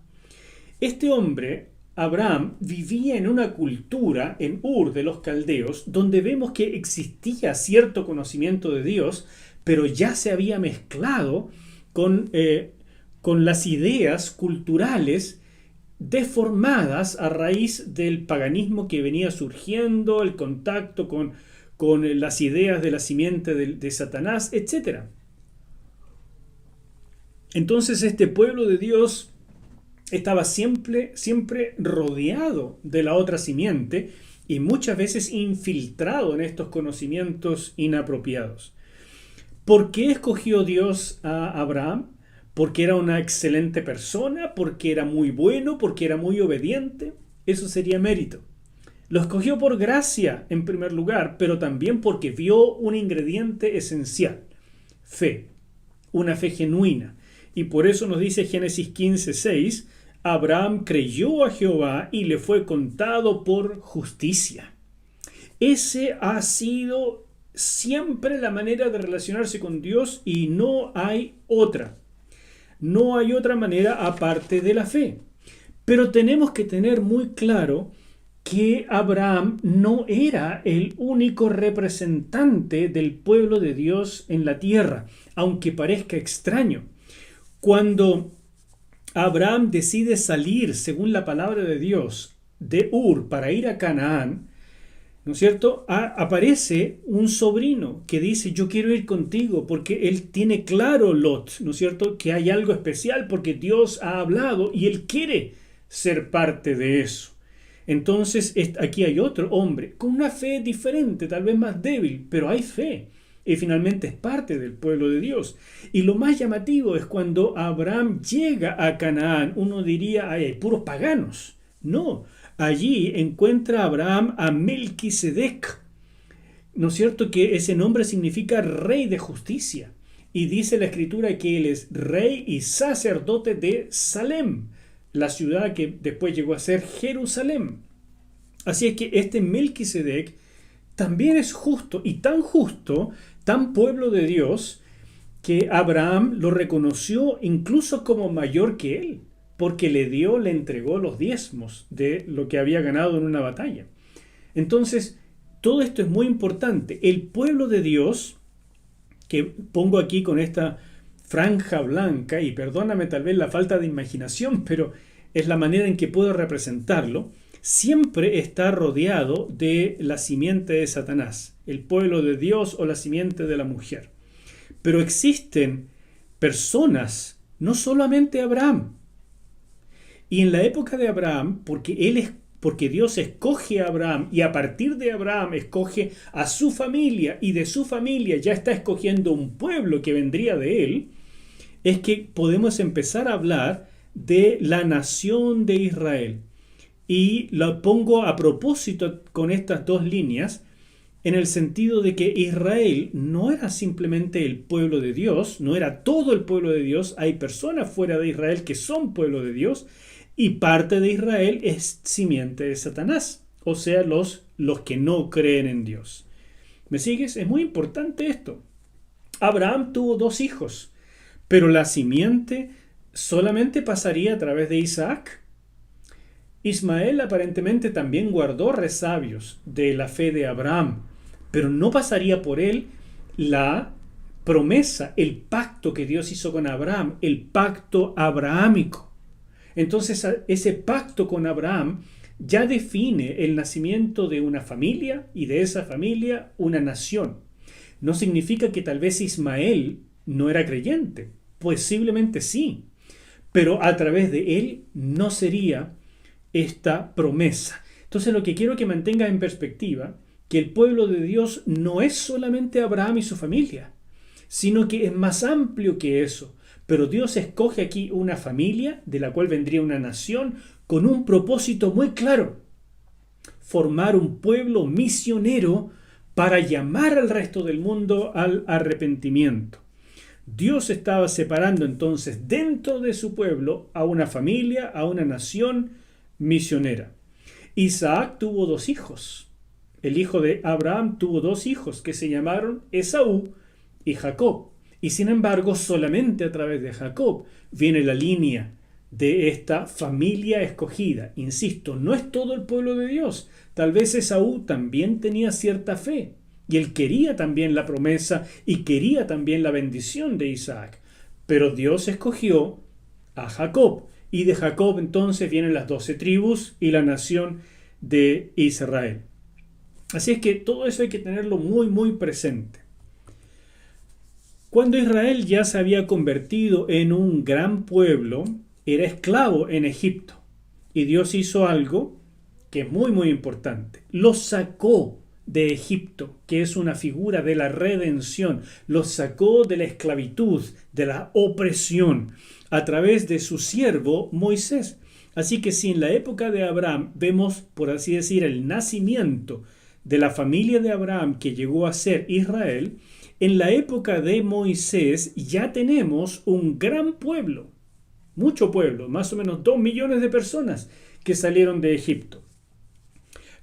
Este hombre, Abraham, vivía en una cultura en Ur de los Caldeos, donde vemos que existía cierto conocimiento de Dios, pero ya se había mezclado con las ideas culturales deformadas a raíz del paganismo que venía surgiendo, el contacto con las ideas de la simiente de Satanás, etc. Entonces este pueblo de Dios estaba siempre rodeado de la otra simiente y muchas veces infiltrado en estos conocimientos inapropiados. ¿Por qué escogió Dios a Abraham? ¿Porque era una excelente persona? ¿Porque era muy bueno? ¿Porque era muy obediente? Eso sería mérito. Lo escogió por gracia en primer lugar, pero también porque vio un ingrediente esencial: fe, una fe genuina. Y por eso nos dice Génesis 15:6, Abraham creyó a Jehová y le fue contado por justicia. Ese ha sido siempre la manera de relacionarse con Dios y no hay otra. No hay otra manera aparte de la fe. Pero tenemos que tener muy claro que Abraham no era el único representante del pueblo de Dios en la tierra, aunque parezca extraño. Cuando Abraham decide salir, según la palabra de Dios, de Ur para ir a Canaán, ¿no es cierto? Aparece un sobrino que dice: yo quiero ir contigo, porque él tiene claro, Lot, ¿no es cierto?, que hay algo especial porque Dios ha hablado y él quiere ser parte de eso. Entonces aquí hay otro hombre con una fe diferente, tal vez más débil, pero hay fe. Y finalmente es parte del pueblo de Dios. Y lo más llamativo es cuando Abraham llega a Canaán, uno diría: ay, hay puros paganos. No, allí encuentra Abraham a Melquisedec, ¿no es cierto?, que ese nombre significa rey de justicia. Y dice la escritura que él es rey y sacerdote de Salem, la ciudad que después llegó a ser Jerusalén. Así es que este Melquisedec también es justo, y tan pueblo de Dios, que Abraham lo reconoció incluso como mayor que él, porque le entregó los diezmos de lo que había ganado en una batalla. Entonces, todo esto es muy importante. El pueblo de Dios, que pongo aquí con esta franja blanca, y perdóname tal vez la falta de imaginación, pero es la manera en que puedo representarlo, siempre está rodeado de la simiente de Satanás, el pueblo de Dios o la simiente de la mujer. Pero existen personas, no solamente Abraham. Y en la época de Abraham, porque Dios escoge a Abraham y a partir de Abraham escoge a su familia y de su familia ya está escogiendo un pueblo que vendría de él, es que podemos empezar a hablar de la nación de Israel. Y lo pongo a propósito con estas dos líneas, en el sentido de que Israel no era simplemente el pueblo de Dios, no era todo el pueblo de Dios, hay personas fuera de Israel que son pueblo de Dios, y parte de Israel es simiente de Satanás, o sea, los que no creen en Dios. ¿Me sigues? Es muy importante esto. Abraham tuvo 2 hijos, pero la simiente solamente pasaría a través de Isaac. Ismael aparentemente también guardó resabios de la fe de Abraham, pero no pasaría por él la promesa, el pacto que Dios hizo con Abraham, el pacto abrahámico. Entonces, ese pacto con Abraham ya define el nacimiento de una familia y de esa familia una nación. No significa que tal vez Ismael no era creyente, posiblemente sí, pero a través de él no sería esta promesa. Entonces lo que quiero que mantenga en perspectiva, que el pueblo de Dios no es solamente Abraham y su familia, sino que es más amplio que eso. Pero Dios escoge aquí una familia de la cual vendría una nación con un propósito muy claro: formar un pueblo misionero para llamar al resto del mundo al arrepentimiento. Dios estaba separando entonces dentro de su pueblo a una familia, a una nación misionera. Isaac tuvo 2 hijos. El hijo de Abraham tuvo 2 hijos que se llamaron Esaú y Jacob. Y sin embargo, solamente a través de Jacob viene la línea de esta familia escogida. Insisto, no es todo el pueblo de Dios. Tal vez Esaú también tenía cierta fe y él quería también la promesa y quería también la bendición de Isaac. Pero Dios escogió a Jacob, y de Jacob entonces vienen las 12 tribus y la nación de Israel. Así es que todo eso hay que tenerlo muy, muy presente. Cuando Israel ya se había convertido en un gran pueblo, era esclavo en Egipto. Y Dios hizo algo que es muy, muy importante. Los sacó de Egipto, que es una figura de la redención. Los sacó de la esclavitud, de la opresión, a través de su siervo Moisés. Así que si en la época de Abraham vemos, por así decir, el nacimiento de la familia de Abraham que llegó a ser Israel, en la época de Moisés ya tenemos un gran pueblo, mucho pueblo, más o menos 2 millones de personas que salieron de Egipto.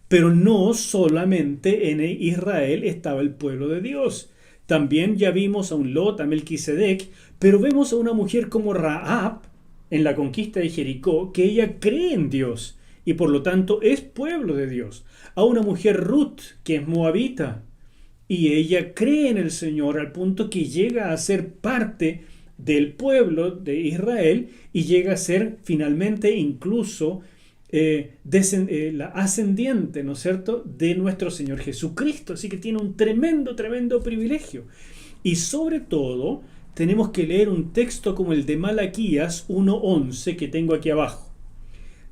Pero no solamente en Israel estaba el pueblo de Dios. También ya vimos a un Lot, a Melquisedec, pero vemos a una mujer como Rahab en la conquista de Jericó, que ella cree en Dios y por lo tanto es pueblo de Dios. A una mujer Ruth, que es moabita, y ella cree en el Señor al punto que llega a ser parte del pueblo de Israel y llega a ser finalmente incluso la ascendiente, ¿no es cierto?, de nuestro Señor Jesucristo. Así que tiene un tremendo, tremendo privilegio. Y sobre todo, tenemos que leer un texto como el de Malaquías 1:11 que tengo aquí abajo.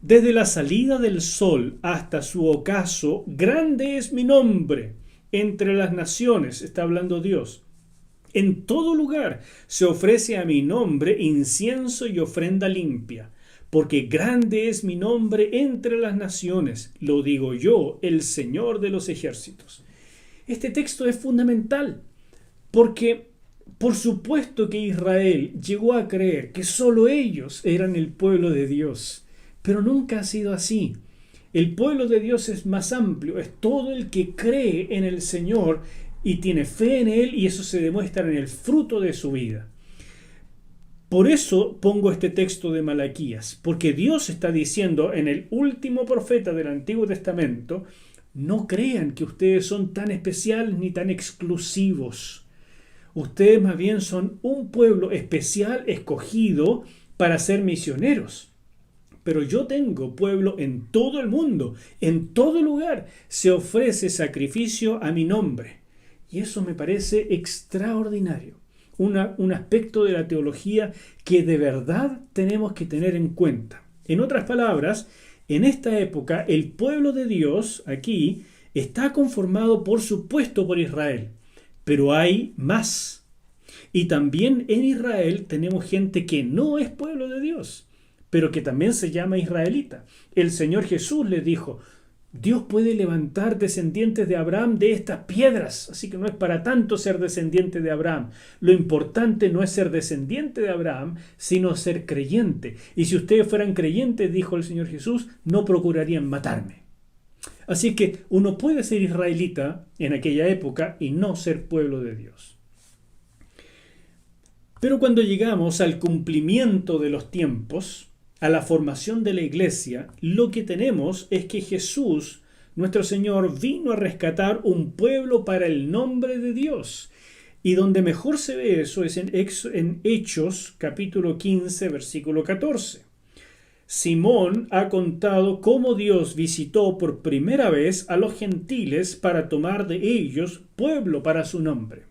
Desde la salida del sol hasta su ocaso, grande es mi nombre entre las naciones, está hablando Dios. En todo lugar se ofrece a mi nombre incienso y ofrenda limpia, porque grande es mi nombre entre las naciones, lo digo yo, el Señor de los ejércitos. Este texto es fundamental, porque por supuesto que Israel llegó a creer que solo ellos eran el pueblo de Dios, pero nunca ha sido así. El pueblo de Dios es más amplio, es todo el que cree en el Señor y tiene fe en Él, y eso se demuestra en el fruto de su vida. Por eso pongo este texto de Malaquías, porque Dios está diciendo en el último profeta del Antiguo Testamento: no crean que ustedes son tan especiales ni tan exclusivos. Ustedes más bien son un pueblo especial, escogido para ser misioneros. Pero yo tengo pueblo en todo el mundo, en todo lugar se ofrece sacrificio a mi nombre. Y eso me parece extraordinario. Un aspecto de la teología que de verdad tenemos que tener en cuenta. En otras palabras, en esta época el pueblo de Dios aquí está conformado por supuesto por Israel, pero hay más. Y también en Israel tenemos gente que no es pueblo de Dios, pero que también se llama israelita. El Señor Jesús les dijo: Dios puede levantar descendientes de Abraham de estas piedras, así que no es para tanto ser descendiente de Abraham. Lo importante no es ser descendiente de Abraham, sino ser creyente. Y si ustedes fueran creyentes, dijo el Señor Jesús, no procurarían matarme. Así que uno puede ser israelita en aquella época y no ser pueblo de Dios. Pero cuando llegamos al cumplimiento de los tiempos, a la formación de la iglesia, lo que tenemos es que Jesús, nuestro Señor, vino a rescatar un pueblo para el nombre de Dios. Y donde mejor se ve eso es en Hechos capítulo 15, versículo 14. Simón ha contado cómo Dios visitó por primera vez a los gentiles para tomar de ellos pueblo para su nombre.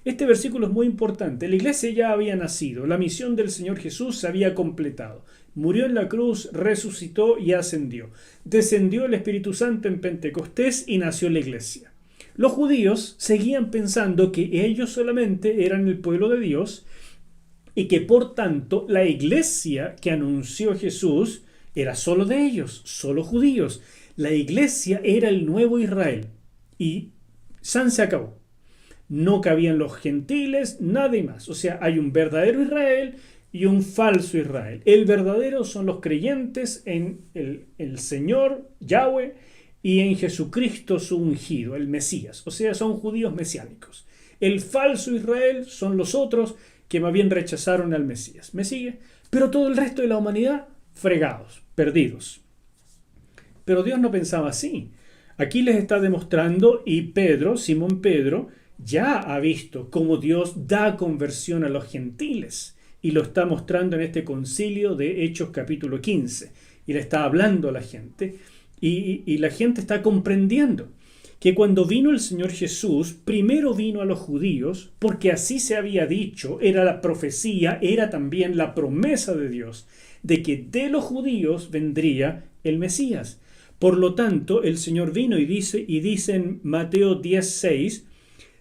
Este versículo es muy importante. La iglesia ya había nacido, la misión del Señor Jesús se había completado. Murió en la cruz, resucitó y ascendió. Descendió el Espíritu Santo en Pentecostés y nació la iglesia. Los judíos seguían pensando que ellos solamente eran el pueblo de Dios y que por tanto la iglesia que anunció Jesús era solo de ellos, solo judíos. La iglesia era el nuevo Israel y san se acabó. No cabían los gentiles, nada más. O sea, hay un verdadero Israel y un falso Israel. El verdadero son los creyentes en el Señor, Yahweh, y en Jesucristo su ungido, el Mesías. O sea, son judíos mesiánicos. El falso Israel son los otros que más bien rechazaron al Mesías. ¿Me sigue? Pero todo el resto de la humanidad, fregados, perdidos. Pero Dios no pensaba así. Aquí les está demostrando, y Pedro, Simón Pedro, ya ha visto cómo Dios da conversión a los gentiles. Y lo está mostrando en este concilio de Hechos capítulo 15. Y le está hablando a la gente. Y la gente está comprendiendo que cuando vino el Señor Jesús, primero vino a los judíos, porque así se había dicho, era la profecía, era también la promesa de Dios, de que de los judíos vendría el Mesías. Por lo tanto, el Señor vino y dice en Mateo 10:6,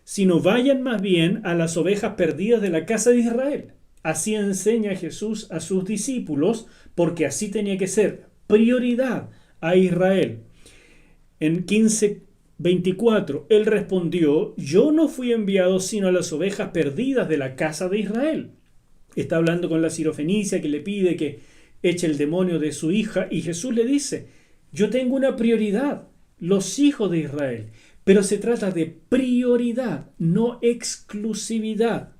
sino vayan más bien a las ovejas perdidas de la casa de Israel. Así enseña Jesús a sus discípulos, porque así tenía que ser prioridad a Israel. En 15:24, él respondió, yo no fui enviado sino a las ovejas perdidas de la casa de Israel. Está hablando con la sirofenicia que le pide que eche el demonio de su hija y Jesús le dice, yo tengo una prioridad, los hijos de Israel, pero se trata de prioridad, no exclusividad.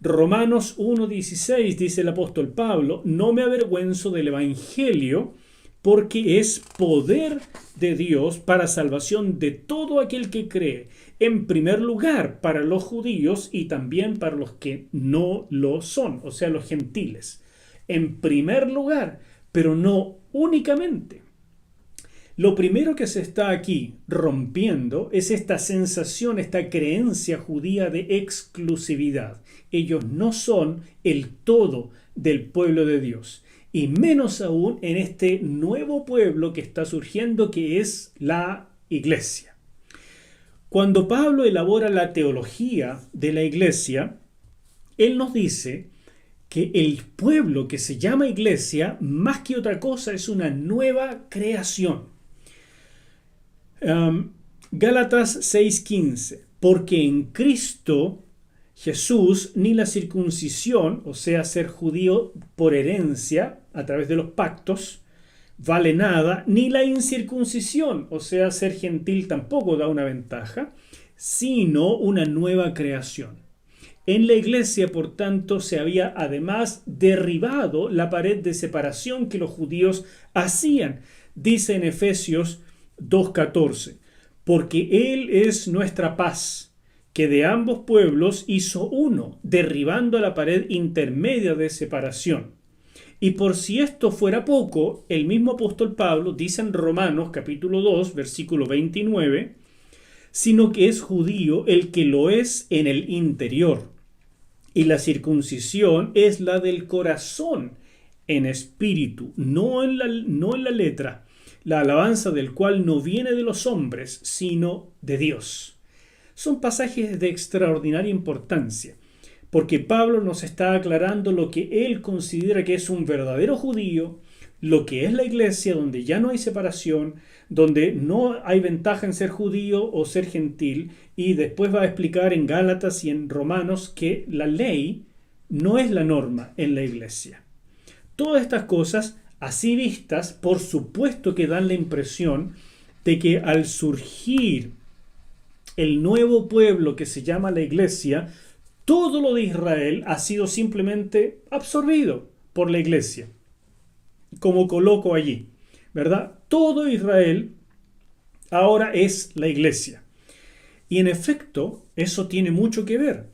Romanos 1:16 dice el apóstol Pablo, no me avergüenzo del evangelio porque es poder de Dios para salvación de todo aquel que cree, en primer lugar para los judíos y también para los que no lo son, o sea, los gentiles. En primer lugar, pero no únicamente. Lo primero que se está aquí rompiendo es esta sensación, esta creencia judía de exclusividad. Ellos no son el todo del pueblo de Dios. Y menos aún en este nuevo pueblo que está surgiendo, que es la iglesia. Cuando Pablo elabora la teología de la iglesia, él nos dice que el pueblo que se llama iglesia, más que otra cosa, es una nueva creación. Gálatas 6:15, porque en Cristo Jesús ni la circuncisión, o sea, ser judío por herencia a través de los pactos, vale nada, ni la incircuncisión, o sea, ser gentil tampoco da una ventaja, sino una nueva creación. En la iglesia, por tanto, se había además derribado la pared de separación que los judíos hacían. Dice en Efesios 2:14, porque Él es nuestra paz, que de ambos pueblos hizo uno, derribando la pared intermedia de separación. Y por si esto fuera poco, el mismo apóstol Pablo dice en Romanos capítulo 2, versículo 29, sino que es judío el que lo es en el interior, y la circuncisión es la del corazón, en espíritu, no en la letra, la alabanza del cual no viene de los hombres, sino de Dios. Son pasajes de extraordinaria importancia, porque Pablo nos está aclarando lo que él considera que es un verdadero judío, lo que es la iglesia, donde ya no hay separación, donde no hay ventaja en ser judío o ser gentil, y después va a explicar en Gálatas y en Romanos que la ley no es la norma en la iglesia. Todas estas cosas, así vistas, por supuesto que dan la impresión de que al surgir el nuevo pueblo que se llama la iglesia, todo lo de Israel ha sido simplemente absorbido por la iglesia, como coloco allí, ¿verdad? Todo Israel ahora es la iglesia. Y en efecto, Eso tiene mucho que ver.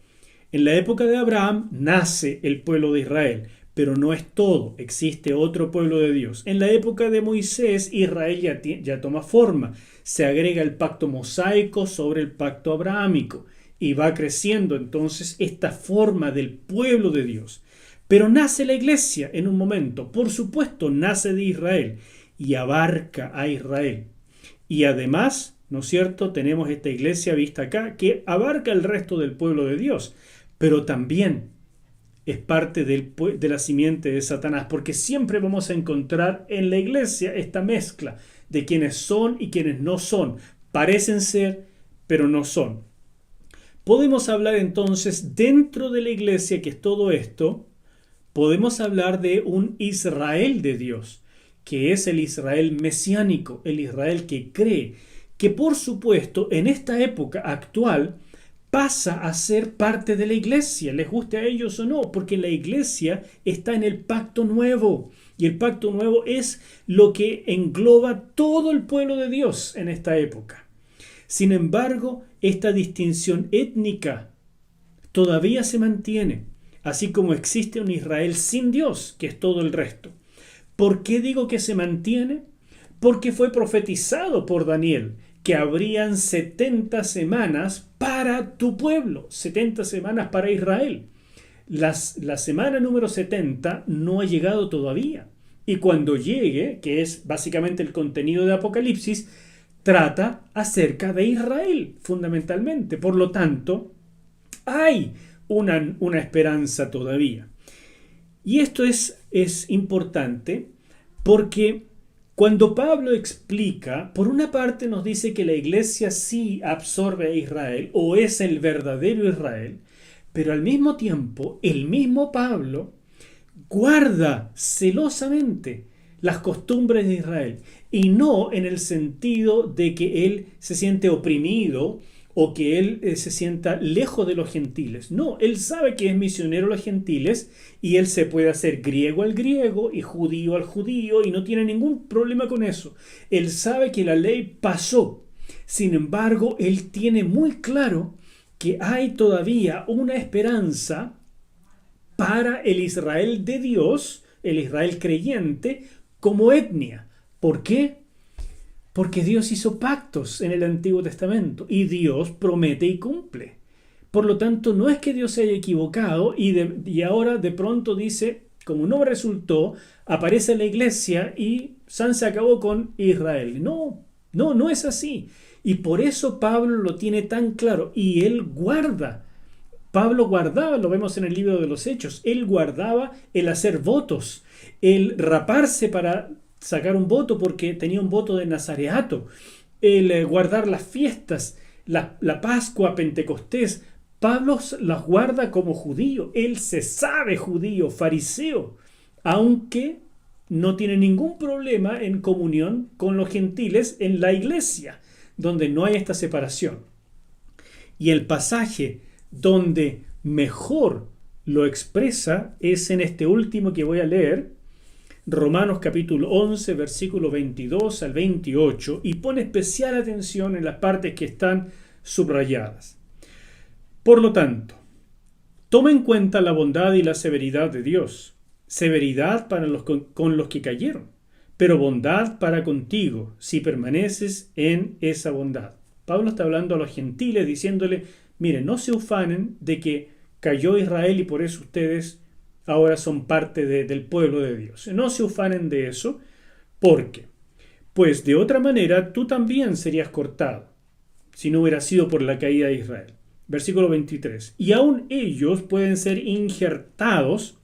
En la época de Abraham nace el pueblo de Israel, pero no es todo, existe otro pueblo de Dios. En la época de Moisés, Israel ya toma forma, se agrega el pacto mosaico sobre el pacto abrahámico y va creciendo entonces esta forma del pueblo de Dios. Pero nace la iglesia en un momento, por supuesto, nace de Israel y abarca a Israel. Y además, ¿no es cierto?, tenemos esta iglesia vista acá que abarca el resto del pueblo de Dios, pero también es parte de la simiente de Satanás, porque siempre vamos a encontrar en la iglesia esta mezcla de quienes son y quienes no son. Parecen ser, pero no son. Podemos hablar entonces dentro de la iglesia, que es todo esto, podemos hablar de un Israel de Dios, que es el Israel mesiánico, el Israel que cree, que por supuesto en esta época actual pasa a ser parte de la iglesia, les guste a ellos o no, porque la iglesia está en el pacto nuevo. Y el pacto nuevo es lo que engloba todo el pueblo de Dios en esta época. Sin embargo, esta distinción étnica todavía se mantiene, así como existe un Israel sin Dios, que es todo el resto. ¿Por qué digo que se mantiene? Porque fue profetizado por Daniel que habrían 70 semanas para tu pueblo, 70 semanas para Israel. La semana número 70 no ha llegado todavía. Y cuando llegue, que es básicamente el contenido de Apocalipsis, trata acerca de Israel, fundamentalmente. Por lo tanto, hay una esperanza todavía. Y esto es importante porque cuando Pablo explica, por una parte nos dice que la iglesia sí absorbe a Israel o es el verdadero Israel, pero al mismo tiempo el mismo Pablo guarda celosamente las costumbres de Israel y no en el sentido de que él se siente oprimido o que él se sienta lejos de los gentiles. No, él sabe que es misionero a los gentiles y él se puede hacer griego al griego y judío al judío y no tiene ningún problema con eso. Él sabe que la ley pasó. Sin embargo, él tiene muy claro que hay todavía una esperanza para el Israel de Dios, el Israel creyente, como etnia. ¿Por qué? Porque Dios hizo pactos en el Antiguo Testamento y Dios promete y cumple. Por lo tanto, no es que Dios se haya equivocado y ahora de pronto dice, como no resultó, aparece la iglesia y San se acabó con Israel. No es así. Y por eso Pablo lo tiene tan claro y él guarda. Pablo guardaba, lo vemos en el libro de los Hechos, él guardaba el hacer votos, el raparse para sacar un voto porque tenía un voto de nazareato, el guardar las fiestas, la Pascua, Pentecostés. Pablo las guarda como judío, él se sabe judío, fariseo, aunque no tiene ningún problema en comunión con los gentiles en la iglesia, donde no hay esta separación. Y el pasaje donde mejor lo expresa es en este último que voy a leer, Romanos capítulo 11, versículo 22 al 28, y pone especial atención en las partes que están subrayadas. Por lo tanto, toma en cuenta la bondad y la severidad de Dios, severidad para con los que cayeron, pero bondad para contigo, si permaneces en esa bondad. Pablo está hablando a los gentiles, diciéndole, miren, no se ufanen de que cayó Israel y por eso ustedes ahora son parte del pueblo de Dios. No se ufanen de eso, porque, pues de otra manera tú también serías cortado, si no hubiera sido por la caída de Israel. Versículo 23. Y aún ellos pueden ser injertados,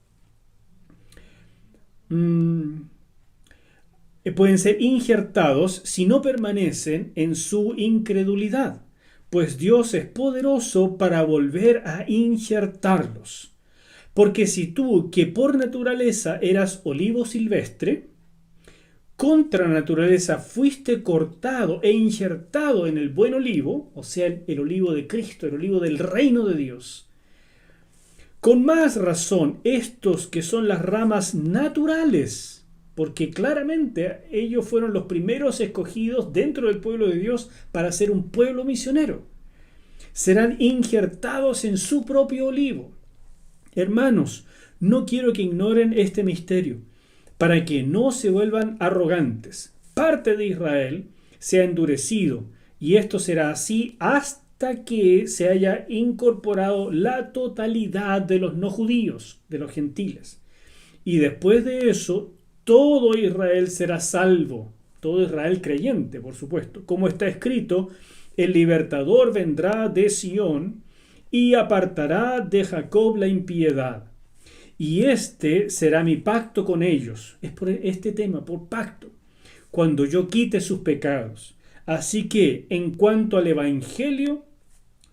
si no permanecen en su incredulidad, pues Dios es poderoso para volver a injertarlos. Porque si tú, que por naturaleza eras olivo silvestre, contra naturaleza fuiste cortado e injertado en el buen olivo, o sea, el olivo de Cristo, el olivo del reino de Dios, con más razón estos que son las ramas naturales, porque claramente ellos fueron los primeros escogidos dentro del pueblo de Dios para ser un pueblo misionero. serán injertados en su propio olivo. Hermanos, no quiero que ignoren este misterio, para que no se vuelvan arrogantes. Parte de Israel se ha endurecido, y esto será así hasta que se haya incorporado la totalidad de los no judíos, de los gentiles. Y después de eso, todo Israel será salvo, todo Israel creyente, por supuesto. Como está escrito, el libertador vendrá de Sión y apartará de Jacob la impiedad. Y este será mi pacto con ellos. Es por este tema, por pacto, cuando yo quite sus pecados. Así que, en cuanto al Evangelio,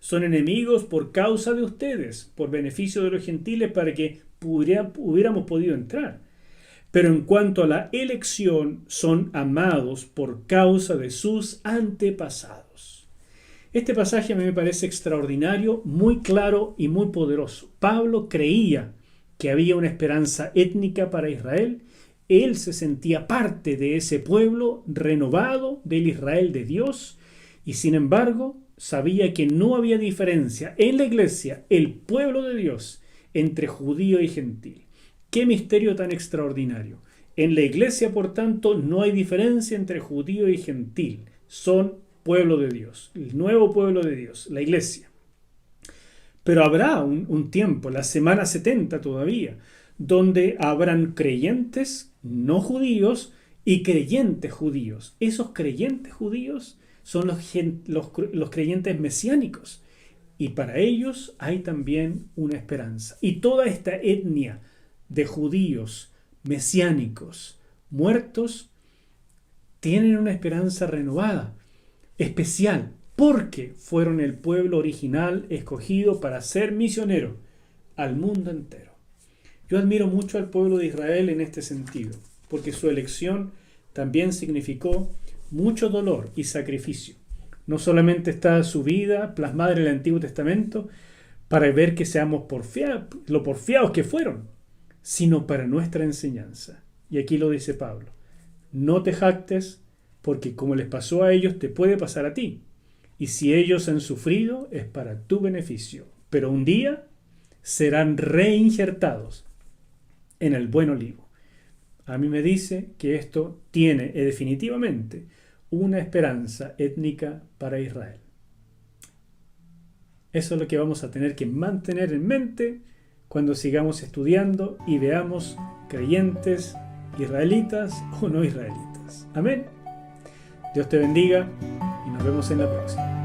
son enemigos por causa de ustedes, por beneficio de los gentiles, para que hubiéramos podido entrar. Pero en cuanto a la elección, son amados por causa de sus antepasados. Este pasaje a mí me parece extraordinario, muy claro y muy poderoso. Pablo creía que había una esperanza étnica para Israel. Él se sentía parte de ese pueblo renovado, del Israel de Dios, y sin embargo sabía que no había diferencia en la iglesia, el pueblo de Dios, entre judío y gentil. ¡Qué misterio tan extraordinario! En la iglesia, por tanto, no hay diferencia entre judío y gentil. Son pueblo de Dios, el nuevo pueblo de Dios, la iglesia. Pero habrá un tiempo, la semana 70 todavía, donde habrán creyentes no judíos y creyentes judíos. Esos creyentes judíos son los creyentes mesiánicos. Y para ellos hay también una esperanza. Y toda esta etnia de judíos mesiánicos muertos tienen una esperanza renovada, especial, porque fueron el pueblo original escogido para ser misionero al mundo entero. Yo admiro mucho al pueblo de Israel en este sentido, porque su elección también significó mucho dolor y sacrificio. No solamente está su vida plasmada en el Antiguo Testamento para ver que seamos lo porfiados que fueron, sino para nuestra enseñanza. Y aquí lo dice Pablo: no te jactes, porque como les pasó a ellos, te puede pasar a ti. Y si ellos han sufrido, es para tu beneficio. Pero un día serán reinjertados en el buen olivo. A mí me dice que esto tiene definitivamente una esperanza étnica para Israel. Eso es lo que vamos a tener que mantener en mente cuando sigamos estudiando y veamos creyentes israelitas o no israelitas. Amén. Dios te bendiga y nos vemos en la próxima.